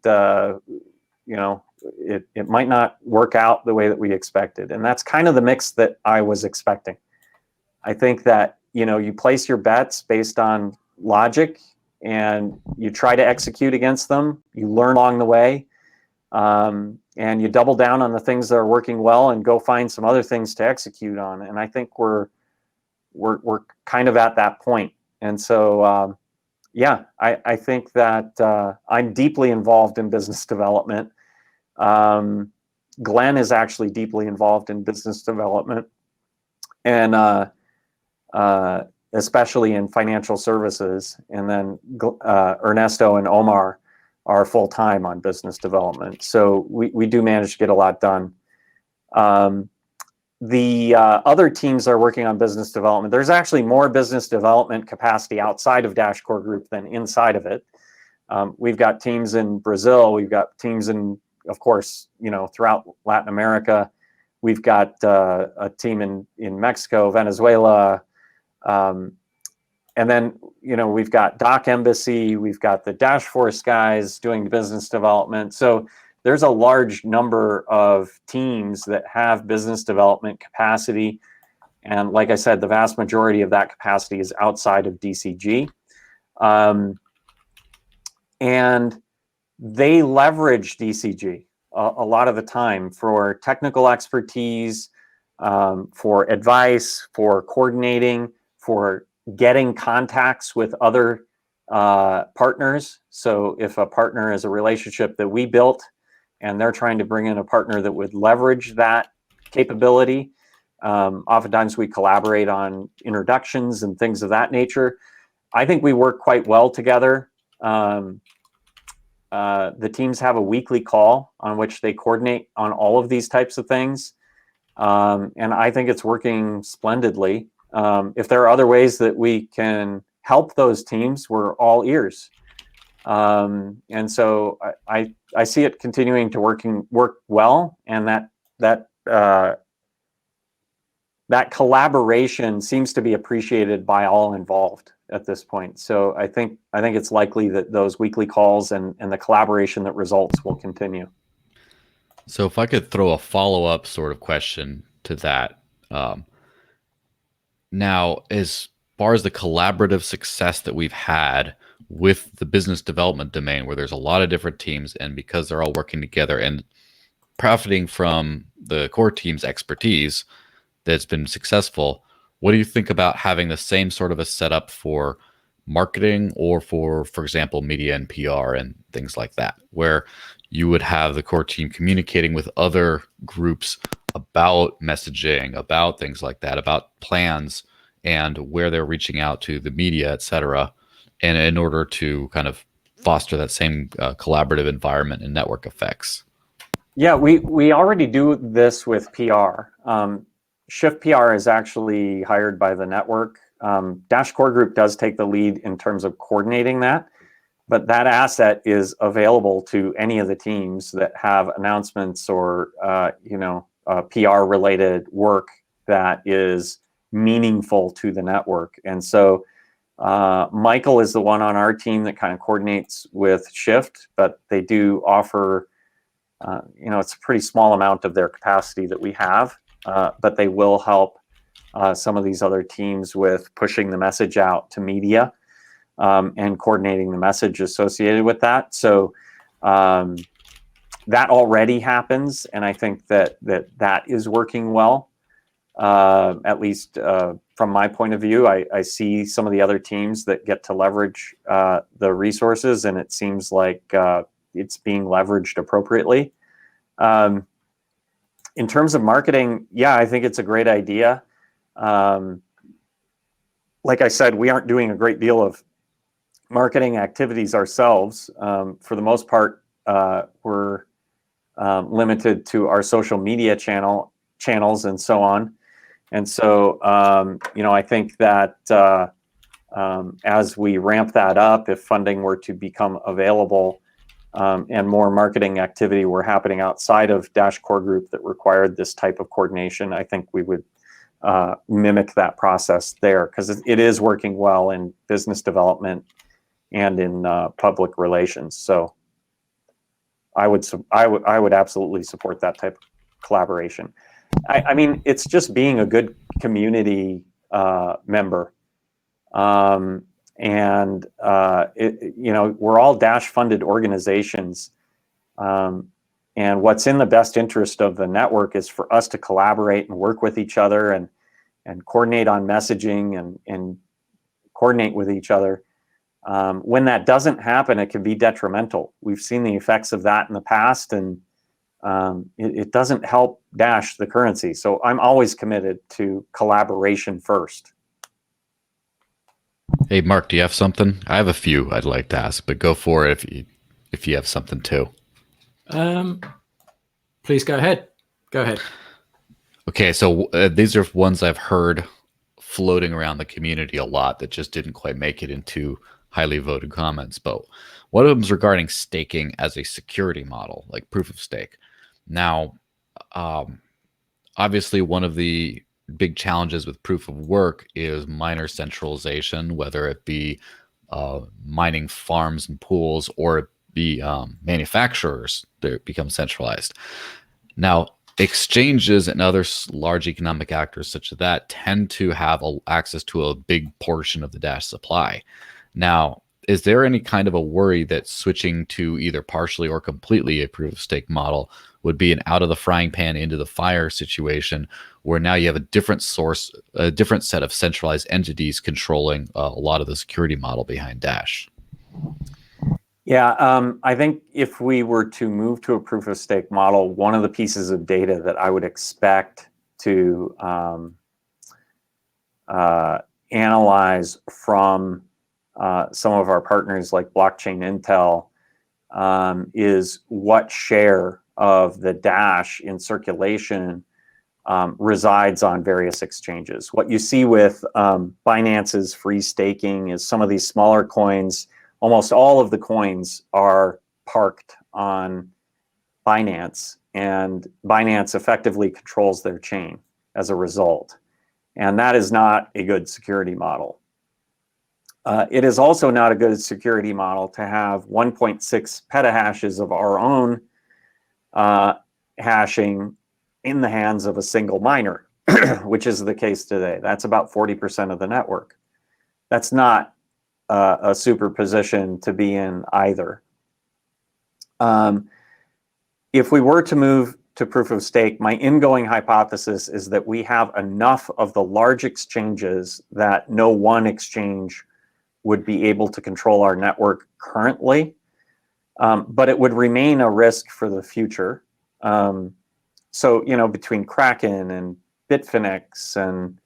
it might not work out the way that we expected. And that's kind of the mix that I was expecting. I think that, you place your bets based on logic and you try to execute against them. You learn along the way, and you double down on the things that are working well and go find some other things to execute on. And I think we're kind of at that point. And so, yeah, I think that I'm deeply involved in business development. Glenn is actually deeply involved in business development, and especially in financial services. And then Ernesto and Omar are full-time on business development. So we do manage to get a lot done. The other teams are working on business development. There's actually more business development capacity outside of Dash Core Group than inside of it. We've got teams in Brazil. We've got teams in, of course, throughout Latin America. We've got a team in Mexico, Venezuela, and then we've got Doc Embassy. We've got the Dash Force guys doing business development. So there's a large number of teams that have business development capacity. And like I said, the vast majority of that capacity is outside of DCG. And they leverage DCG a lot of the time for technical expertise, for advice, for coordinating, for getting contacts with other partners. So if a partner is a relationship that we built, and they're trying to bring in a partner that would leverage that capability. Oftentimes we collaborate on introductions and things of that nature. I think we work quite well together. The teams have a weekly call on which they coordinate on all of these types of things. And I think it's working splendidly. If there are other ways that we can help those teams, we're all ears. And so I see it continuing to work well, and that collaboration seems to be appreciated by all involved at this point. So I think it's likely that those weekly calls and the collaboration that results will continue. So if I could throw a follow-up sort of question to that, now as far as the collaborative success that we've had with the business development domain, where there's a lot of different teams, and because they're all working together and profiting from the core team's expertise that's been successful, what do you think about having the same sort of a setup for marketing, or for example, media and PR and things like that, where you would have the core team communicating with other groups about messaging, about things like that, about plans and where they're reaching out to the media, et cetera, and in order to kind of foster that same collaborative environment and network effects? Yeah, we already do this with PR. Shift PR is actually hired by the network. Dash Core Group does take the lead in terms of coordinating that, but that asset is available to any of the teams that have announcements or PR related work that is meaningful to the network. And so Michael is the one on our team that kind of coordinates with Shift, but they do offer, it's a pretty small amount of their capacity that we have, but they will help some of these other teams with pushing the message out to media and coordinating the message associated with that. So that already happens, and I think that is working well. At least from my point of view, I see some of the other teams that get to leverage the resources, and it seems like it's being leveraged appropriately. In terms of marketing, yeah, I think it's a great idea. Like I said, we aren't doing a great deal of marketing activities ourselves. For the most part, we're limited to our social media channels and so on. And so, I think that as we ramp that up, if funding were to become available and more marketing activity were happening outside of Dash Core Group that required this type of coordination, I think we would mimic that process there, because it is working well in business development and in public relations. So I would absolutely support that type of collaboration. I mean, it's just being a good community member. We're all Dash funded organizations. And what's in the best interest of the network is for us to collaborate and work with each other and coordinate on messaging and coordinate with each other. When that doesn't happen, it can be detrimental. We've seen the effects of that in the past, and it doesn't help Dash, the currency. So I'm always committed to collaboration first. Hey, Mark, do you have something? I have a few I'd like to ask, but go for it if you have something too. Please go ahead. Go ahead. Okay, so these are ones I've heard floating around the community a lot that just didn't quite make it into highly voted comments. But one of them is regarding staking as a security model, like proof of stake. Now, obviously, one of the big challenges with proof of work is miner centralization, whether it be mining farms and pools or it be manufacturers that become centralized. Now, exchanges and other large economic actors such as that tend to have access to a big portion of the Dash supply. Now, is there any kind of a worry that switching to either partially or completely a proof of stake model would be an out of the frying pan into the fire situation, where now you have a different source, a different set of centralized entities controlling a lot of the security model behind Dash? Yeah, I think if we were to move to a proof of stake model, one of the pieces of data that I would expect to analyze from some of our partners like Blockchain Intel is what share of the Dash in circulation resides on various exchanges. What you see with Binance's free staking is some of these smaller coins, almost all of the coins are parked on Binance, and Binance effectively controls their chain as a result. And that is not a good security model. It is also not a good security model to have 1.6 petahashes of our own hashing in the hands of a single miner, which is the case today. That's about 40% of the network. That's not a super position to be in either. If we were to move to proof of stake, my ingoing hypothesis is that we have enough of the large exchanges that no one exchange would be able to control our network currently, but it would remain a risk for the future. So, you know, between Kraken and Bitfinex and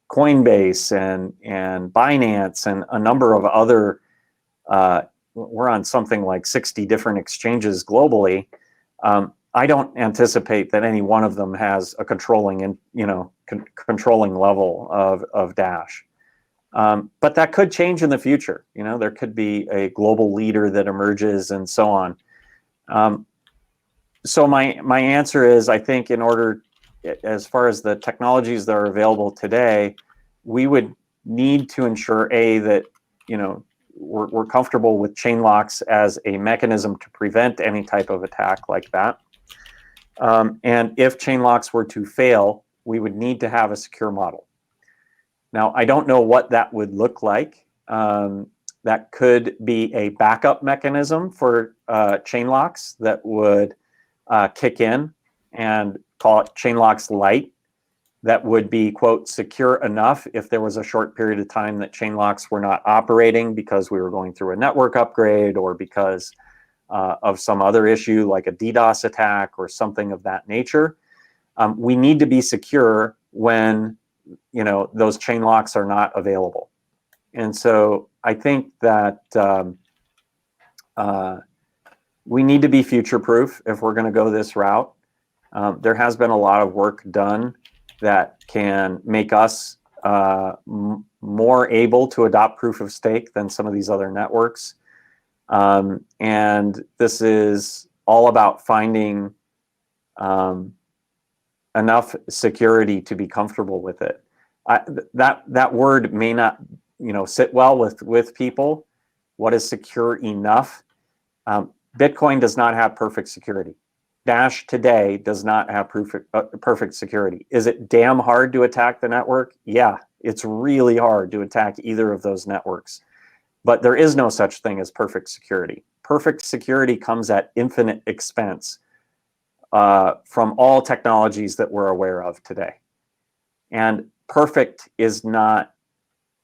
Coinbase and Binance and a number of other, we're on something like 60 different exchanges globally. I don't anticipate that any one of them has a controlling level of Dash. But that could change in the future. You know, there could be a global leader that emerges and so on. So my answer is, I think in order, as far as the technologies that are available today, we would need to ensure that, you know, we're comfortable with chain locks as a mechanism to prevent any type of attack like that. And if chain locks were to fail, we would need to have a secure model. Now, I don't know what that would look like. That could be a backup mechanism for chain locks that would kick in and call it chain locks light. That would be, quote, secure enough if there was a short period of time that chain locks were not operating because we were going through a network upgrade or because of some other issue like a DDoS attack or something of that nature. We need to be secure when, you know, those chain locks are not available. And so I think that we need to be future-proof if we're going to go this route. There has been a lot of work done that can make us more able to adopt proof of stake than some of these other networks. And this is all about finding enough security to be comfortable with it. That word may not, you know, sit well with people. What is secure enough? Bitcoin does not have perfect security. Dash today does not have perfect security. Is it damn hard to attack the network? Yeah, it's really hard to attack either of those networks. But there is no such thing as perfect security. Perfect security comes at infinite expense from all technologies that we're aware of today. And perfect is not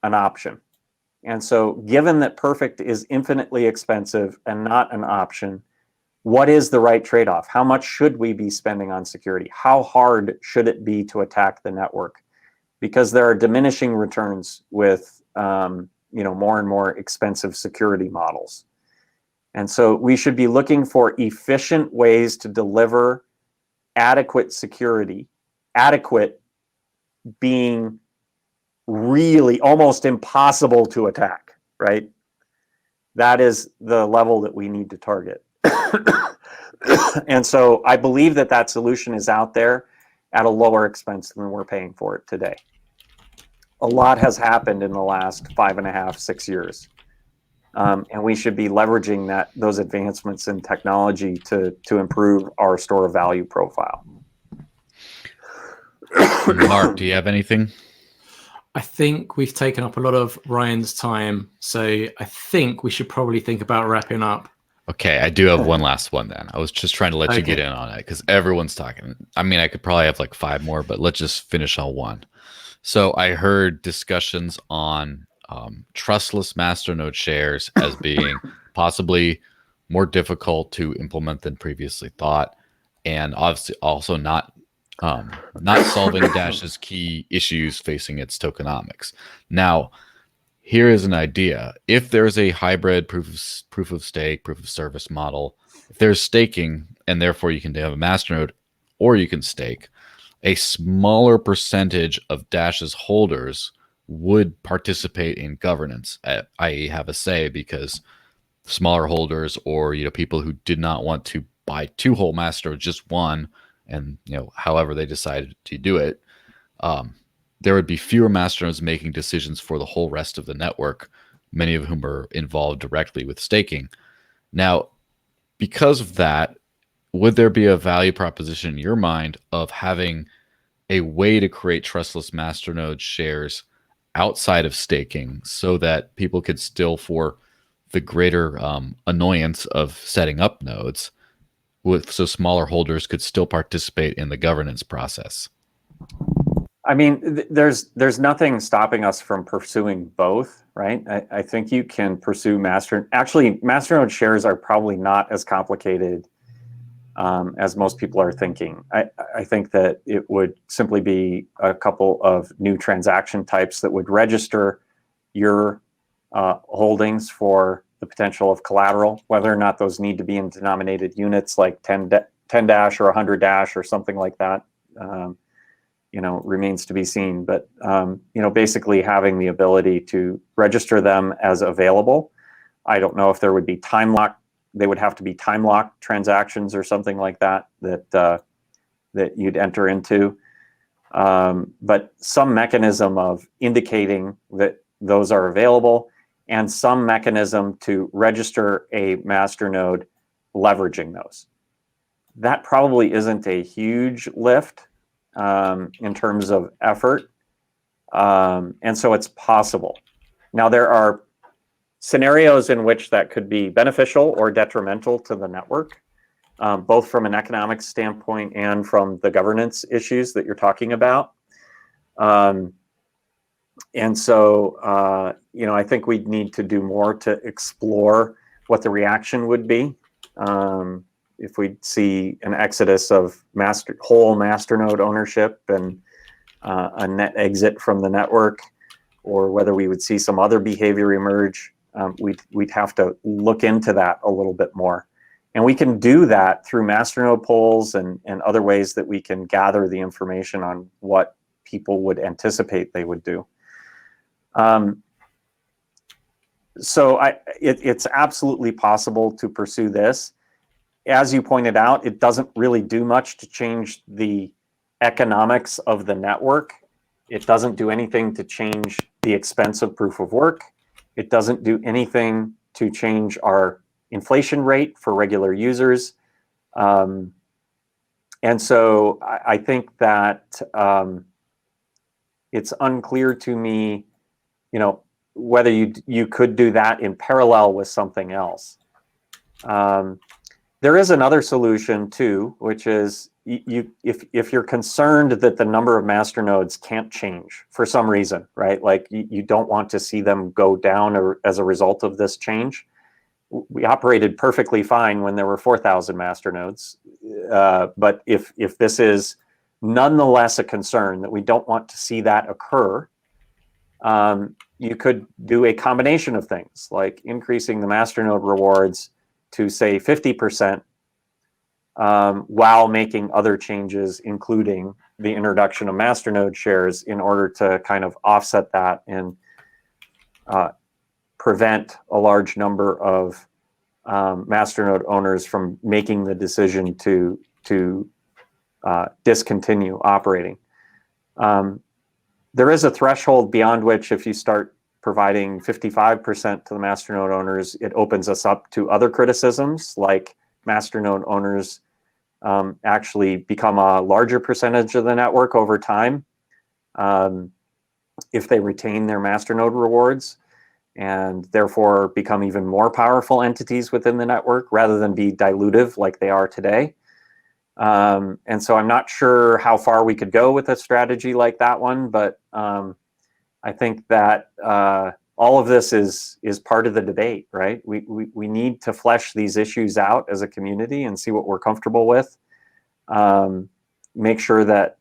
an option. And so given that perfect is infinitely expensive and not an option, what is the right trade-off? How much should we be spending on security? How hard should it be to attack the network? Because there are diminishing returns with more and more expensive security models. And so we should be looking for efficient ways to deliver adequate security, adequate being really almost impossible to attack, right? That is the level that we need to target. And so I believe that that solution is out there at a lower expense than we're paying for it today. A lot has happened in the last 5.5, 6 years. And we should be leveraging those advancements in technology to improve our store of value profile. Mark, do you have anything? I think we've taken up a lot of Ryan's time, so I think we should probably think about wrapping up. Okay, I do have one last one then. I was just trying to let you get in on it because everyone's talking. I mean, I could probably have like 5 more, but let's just finish on one. So I heard discussions on trustless Masternode shares as being possibly more difficult to implement than previously thought, and obviously also not solving Dash's key issues facing its tokenomics. Now, here is an idea. If there's a hybrid proof of stake, proof of service model, if there's staking, and therefore you can have a Masternode or you can stake, a smaller percentage of Dash's holders would participate in governance, i.e. have a say, because smaller holders or people who did not want to buy 2 whole Masternodes, just one, and however they decided to do it, there would be fewer Masternodes making decisions for the whole rest of the network, many of whom are involved directly with staking. Now, because of that, would there be a value proposition in your mind of having a way to create trustless Masternode shares outside of staking so that people could still, for the greater annoyance of setting up nodes, so smaller holders could still participate in the governance process? I mean, there's nothing stopping us from pursuing both, right? I think you can pursue Masternode shares are probably not as complicated as most people are thinking. I think that it would simply be a couple of new transaction types that would register your holdings for the potential of collateral, whether or not those need to be in denominated units like 10 Dash or 100 Dash or something like that. Remains to be seen. But, basically having the ability to register them as available. I don't know if there would be time lock. They would have to be time locked transactions or something like that you'd enter into. But some mechanism of indicating that those are available and some mechanism to register a Masternode leveraging those. That probably isn't a huge lift in terms of effort. And so it's possible. Now, there are scenarios in which that could be beneficial or detrimental to the network, both from an economic standpoint and from the governance issues that you're talking about. And so, I think we'd need to do more to explore what the reaction would be. If we see an exodus of whole Masternode ownership and a net exit from the network, or whether we would see some other behavior emerge, we'd have to look into that a little bit more. And we can do that through Masternode polls and other ways that we can gather the information on what people would anticipate they would do. So it's absolutely possible to pursue this. As you pointed out, it doesn't really do much to change the economics of the network. It doesn't do anything to change the expense of proof of work. It doesn't do anything to change our inflation rate for regular users. And so I think that it's unclear to me, whether you could do that in parallel with something else. There is another solution too, which is if you're concerned that the number of masternodes can't change for some reason, right? Like you don't want to see them go down as a result of this change. We operated perfectly fine when there were 4,000 masternodes, but if this is nonetheless a concern that we don't want to see that occur, you could do a combination of things, like increasing the masternode rewards to say 50%, while making other changes, including the introduction of masternode shares, in order to kind of offset that and prevent a large number of masternode owners from making the decision to discontinue operating. There is a threshold beyond which, if you start providing 55% to the masternode owners, it opens us up to other criticisms, like masternode owners actually become a larger percentage of the network over time if they retain their masternode rewards, and therefore become even more powerful entities within the network rather than be dilutive like they are today. And so I'm not sure how far we could go with a strategy like that one, but I think that all of this is part of the debate, right? We need to flesh these issues out as a community and see what we're comfortable with. Make sure that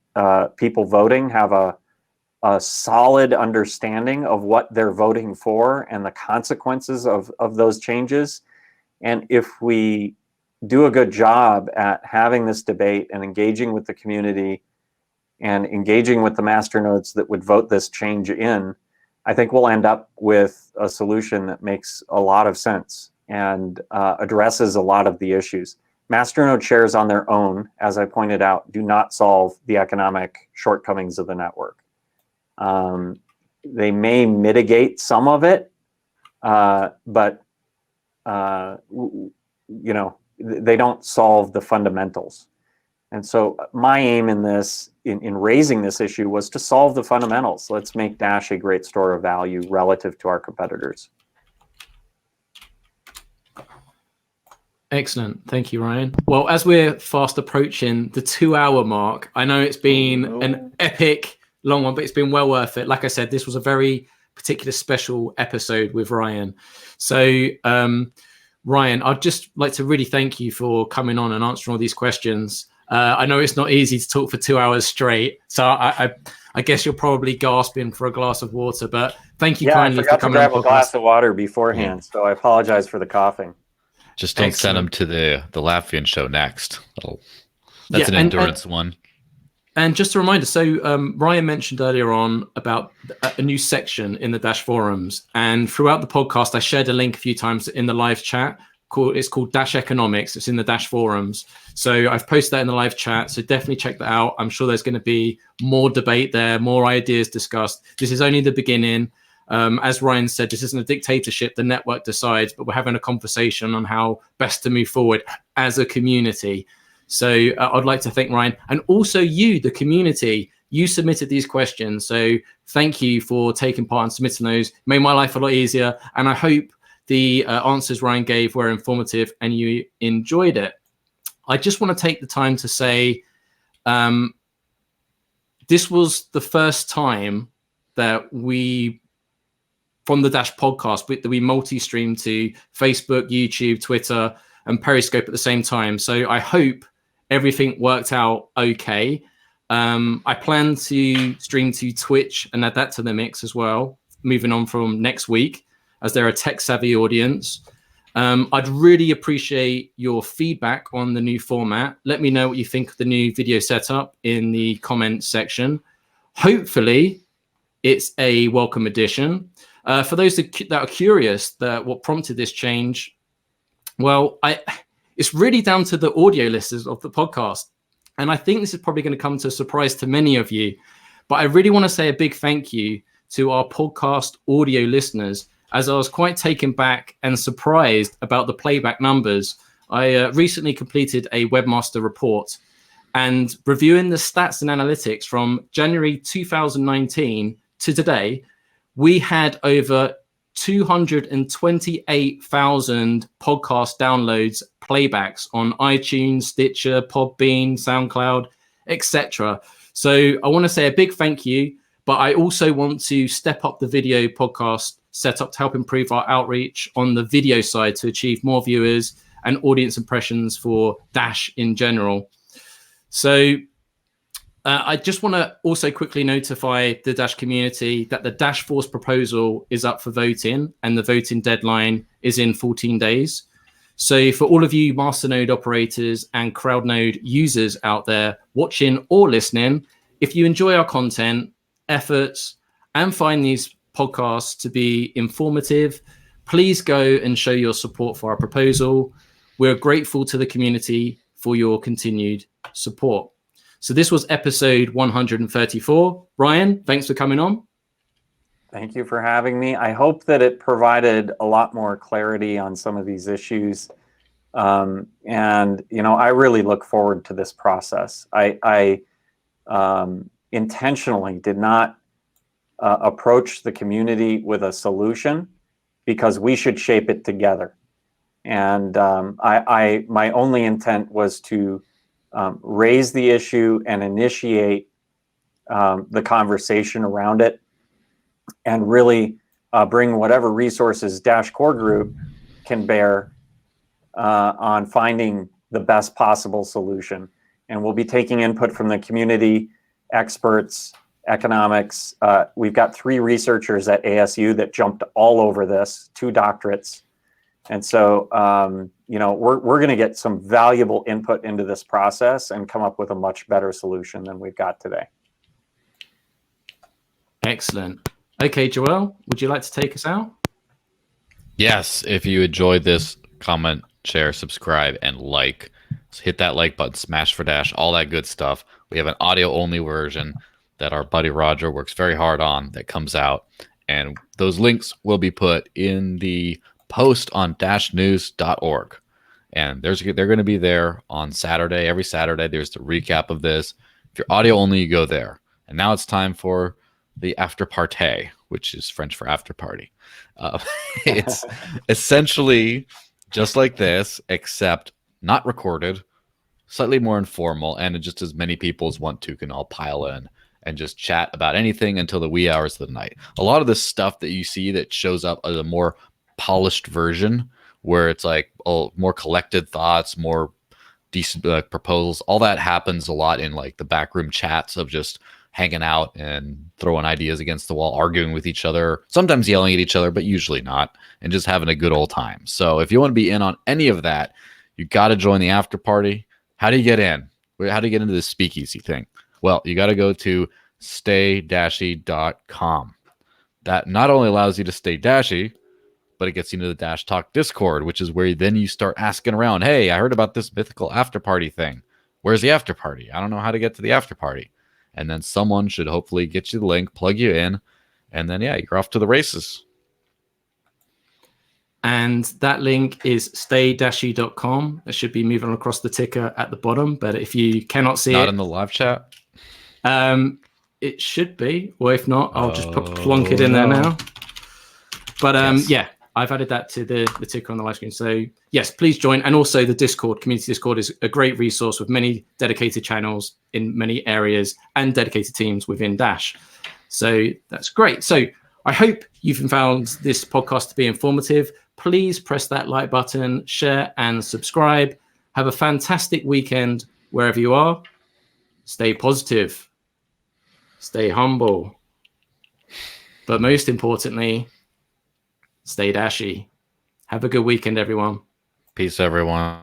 people voting have a solid understanding of what they're voting for and the consequences of those changes. And if we do a good job at having this debate and engaging with the community and engaging with the masternodes that would vote this change in, I think we'll end up with a solution that makes a lot of sense and addresses a lot of the issues. Masternode shares on their own, as I pointed out, do not solve the economic shortcomings of the network. They may mitigate some of it, but you know, they don't solve the fundamentals. And so my aim in this, in raising this issue, was to solve the fundamentals. Let's make Dash a great store of value relative to our competitors. Excellent. Thank you, Ryan. Well, as we're fast approaching the 2-hour mark, I know it's been an epic long one, but it's been well worth it. Like I said, this was a very particular special episode with Ryan. So, Ryan, I'd just like to really thank you for coming on and answering all these questions. I know it's not easy to talk for 2 hours straight, so I guess you're probably gasping for a glass of water, but thank you kindly for coming on. I forgot to grab a glass of water beforehand, so I apologize for the coughing. Just don't send them to the Latvian show next. That's an endurance one. And just a reminder, so Ryan mentioned earlier on about a new section in the Dash forums, and throughout the podcast, I shared a link a few times in the live chat. It's called Dash Economics. It's in the Dash forums. So I've posted that in the live chat. So definitely check that out. I'm sure there's going to be more debate there, more ideas discussed. This is only the beginning. As Ryan said, this isn't a dictatorship. The network decides, but we're having a conversation on how best to move forward as a community. So I'd like to thank Ryan, and also you, the community. You submitted these questions. So thank you for taking part and submitting those. It made my life a lot easier. And I hope the answers Ryan gave were informative and you enjoyed it. I just want to take the time to say this was the first time that we, from the Dash podcast, that we multi-stream to Facebook, YouTube, Twitter, and Periscope at the same time. So I hope everything worked out okay. I plan to stream to Twitch and add that to the mix as well, moving on from next week, as they're a tech-savvy audience. I'd really appreciate your feedback on the new format. Let me know what you think of the new video setup in the comments section. Hopefully, it's a welcome addition. For those that are curious what prompted this change, well, it's really down to the audio listeners of the podcast. And I think this is probably going to come to a surprise to many of you. But I really want to say a big thank you to our podcast audio listeners, as I was quite taken back and surprised about the playback numbers. I recently completed a webmaster report, and reviewing the stats and analytics from January 2019 to today, we had over 228,000 podcast downloads, playbacks on iTunes, Stitcher, Podbean, SoundCloud, etc. So I want to say a big thank you, but I also want to step up the video podcast setup to help improve our outreach on the video side to achieve more viewers and audience impressions for Dash in general. So I just want to also quickly notify the Dash community that the Dash Force proposal is up for voting, and the voting deadline is in 14 days. So for all of you Masternode operators and CrowdNode users out there watching or listening, if you enjoy our content, efforts, and find these podcasts to be informative, please go and show your support for our proposal. We're grateful to the community for your continued support. So this was episode 134. Ryan, thanks for coming on. Thank you for having me. I hope that it provided a lot more clarity on some of these issues. And, I really look forward to this process. I intentionally did not approach the community with a solution because we should shape it together. And my only intent was to raise the issue and initiate the conversation around it, and really bring whatever resources Dash Core Group can bear on finding the best possible solution. And we'll be taking input from the community, experts, economics. We've got 3 researchers at ASU that jumped all over this, 2 doctorates. And so, we're going to get some valuable input into this process and come up with a much better solution than we've got today. Excellent. Okay, Joel, would you like to take us out? Yes, if you enjoyed this, comment, share, subscribe, and like. So hit that like button, smash for Dash, all that good stuff. We have an audio-only version that our buddy Roger works very hard on that comes out. And those links will be put in the post on dashnews.org. And they're going to be there on Saturday. Every Saturday, there's the recap of this. If you're audio only, you go there. And now it's time for the after party, which is French for after party. It's essentially just like this, except not recorded, slightly more informal, and just as many people as want to can all pile in and just chat about anything until the wee hours of the night. A lot of this stuff that you see that shows up as a more polished version, where it's like more collected thoughts, more decent proposals, all that happens a lot in like the backroom chats of just hanging out and throwing ideas against the wall, arguing with each other, sometimes yelling at each other, but usually not, and just having a good old time. So if you want to be in on any of that, you got to join the after party. How do you get in? How do you get into this speakeasy thing? Well, you got to go to staydashy.com. That not only allows you to stay dashy, but it gets you into the Dash Talk Discord, which is where you start asking around, hey, I heard about this mythical after party thing. Where's the after party? I don't know how to get to the after party. And then someone should hopefully get you the link, plug you in, and then, you're off to the races. And that link is staydashy.com. It should be moving across the ticker at the bottom, but if you cannot see Not in the live chat? It should be, or if not, I'll just plonk it in there now. But yes. I've added that to the ticker on the live screen. So yes, please join. And also the Discord, community Discord is a great resource with many dedicated channels in many areas and dedicated teams within Dash. So that's great. So I hope you've found this podcast to be informative. Please press that like button, share and subscribe. Have a fantastic weekend wherever you are. Stay positive. Stay humble. But most importantly, stay dashy. Have a good weekend, everyone. Peace, everyone.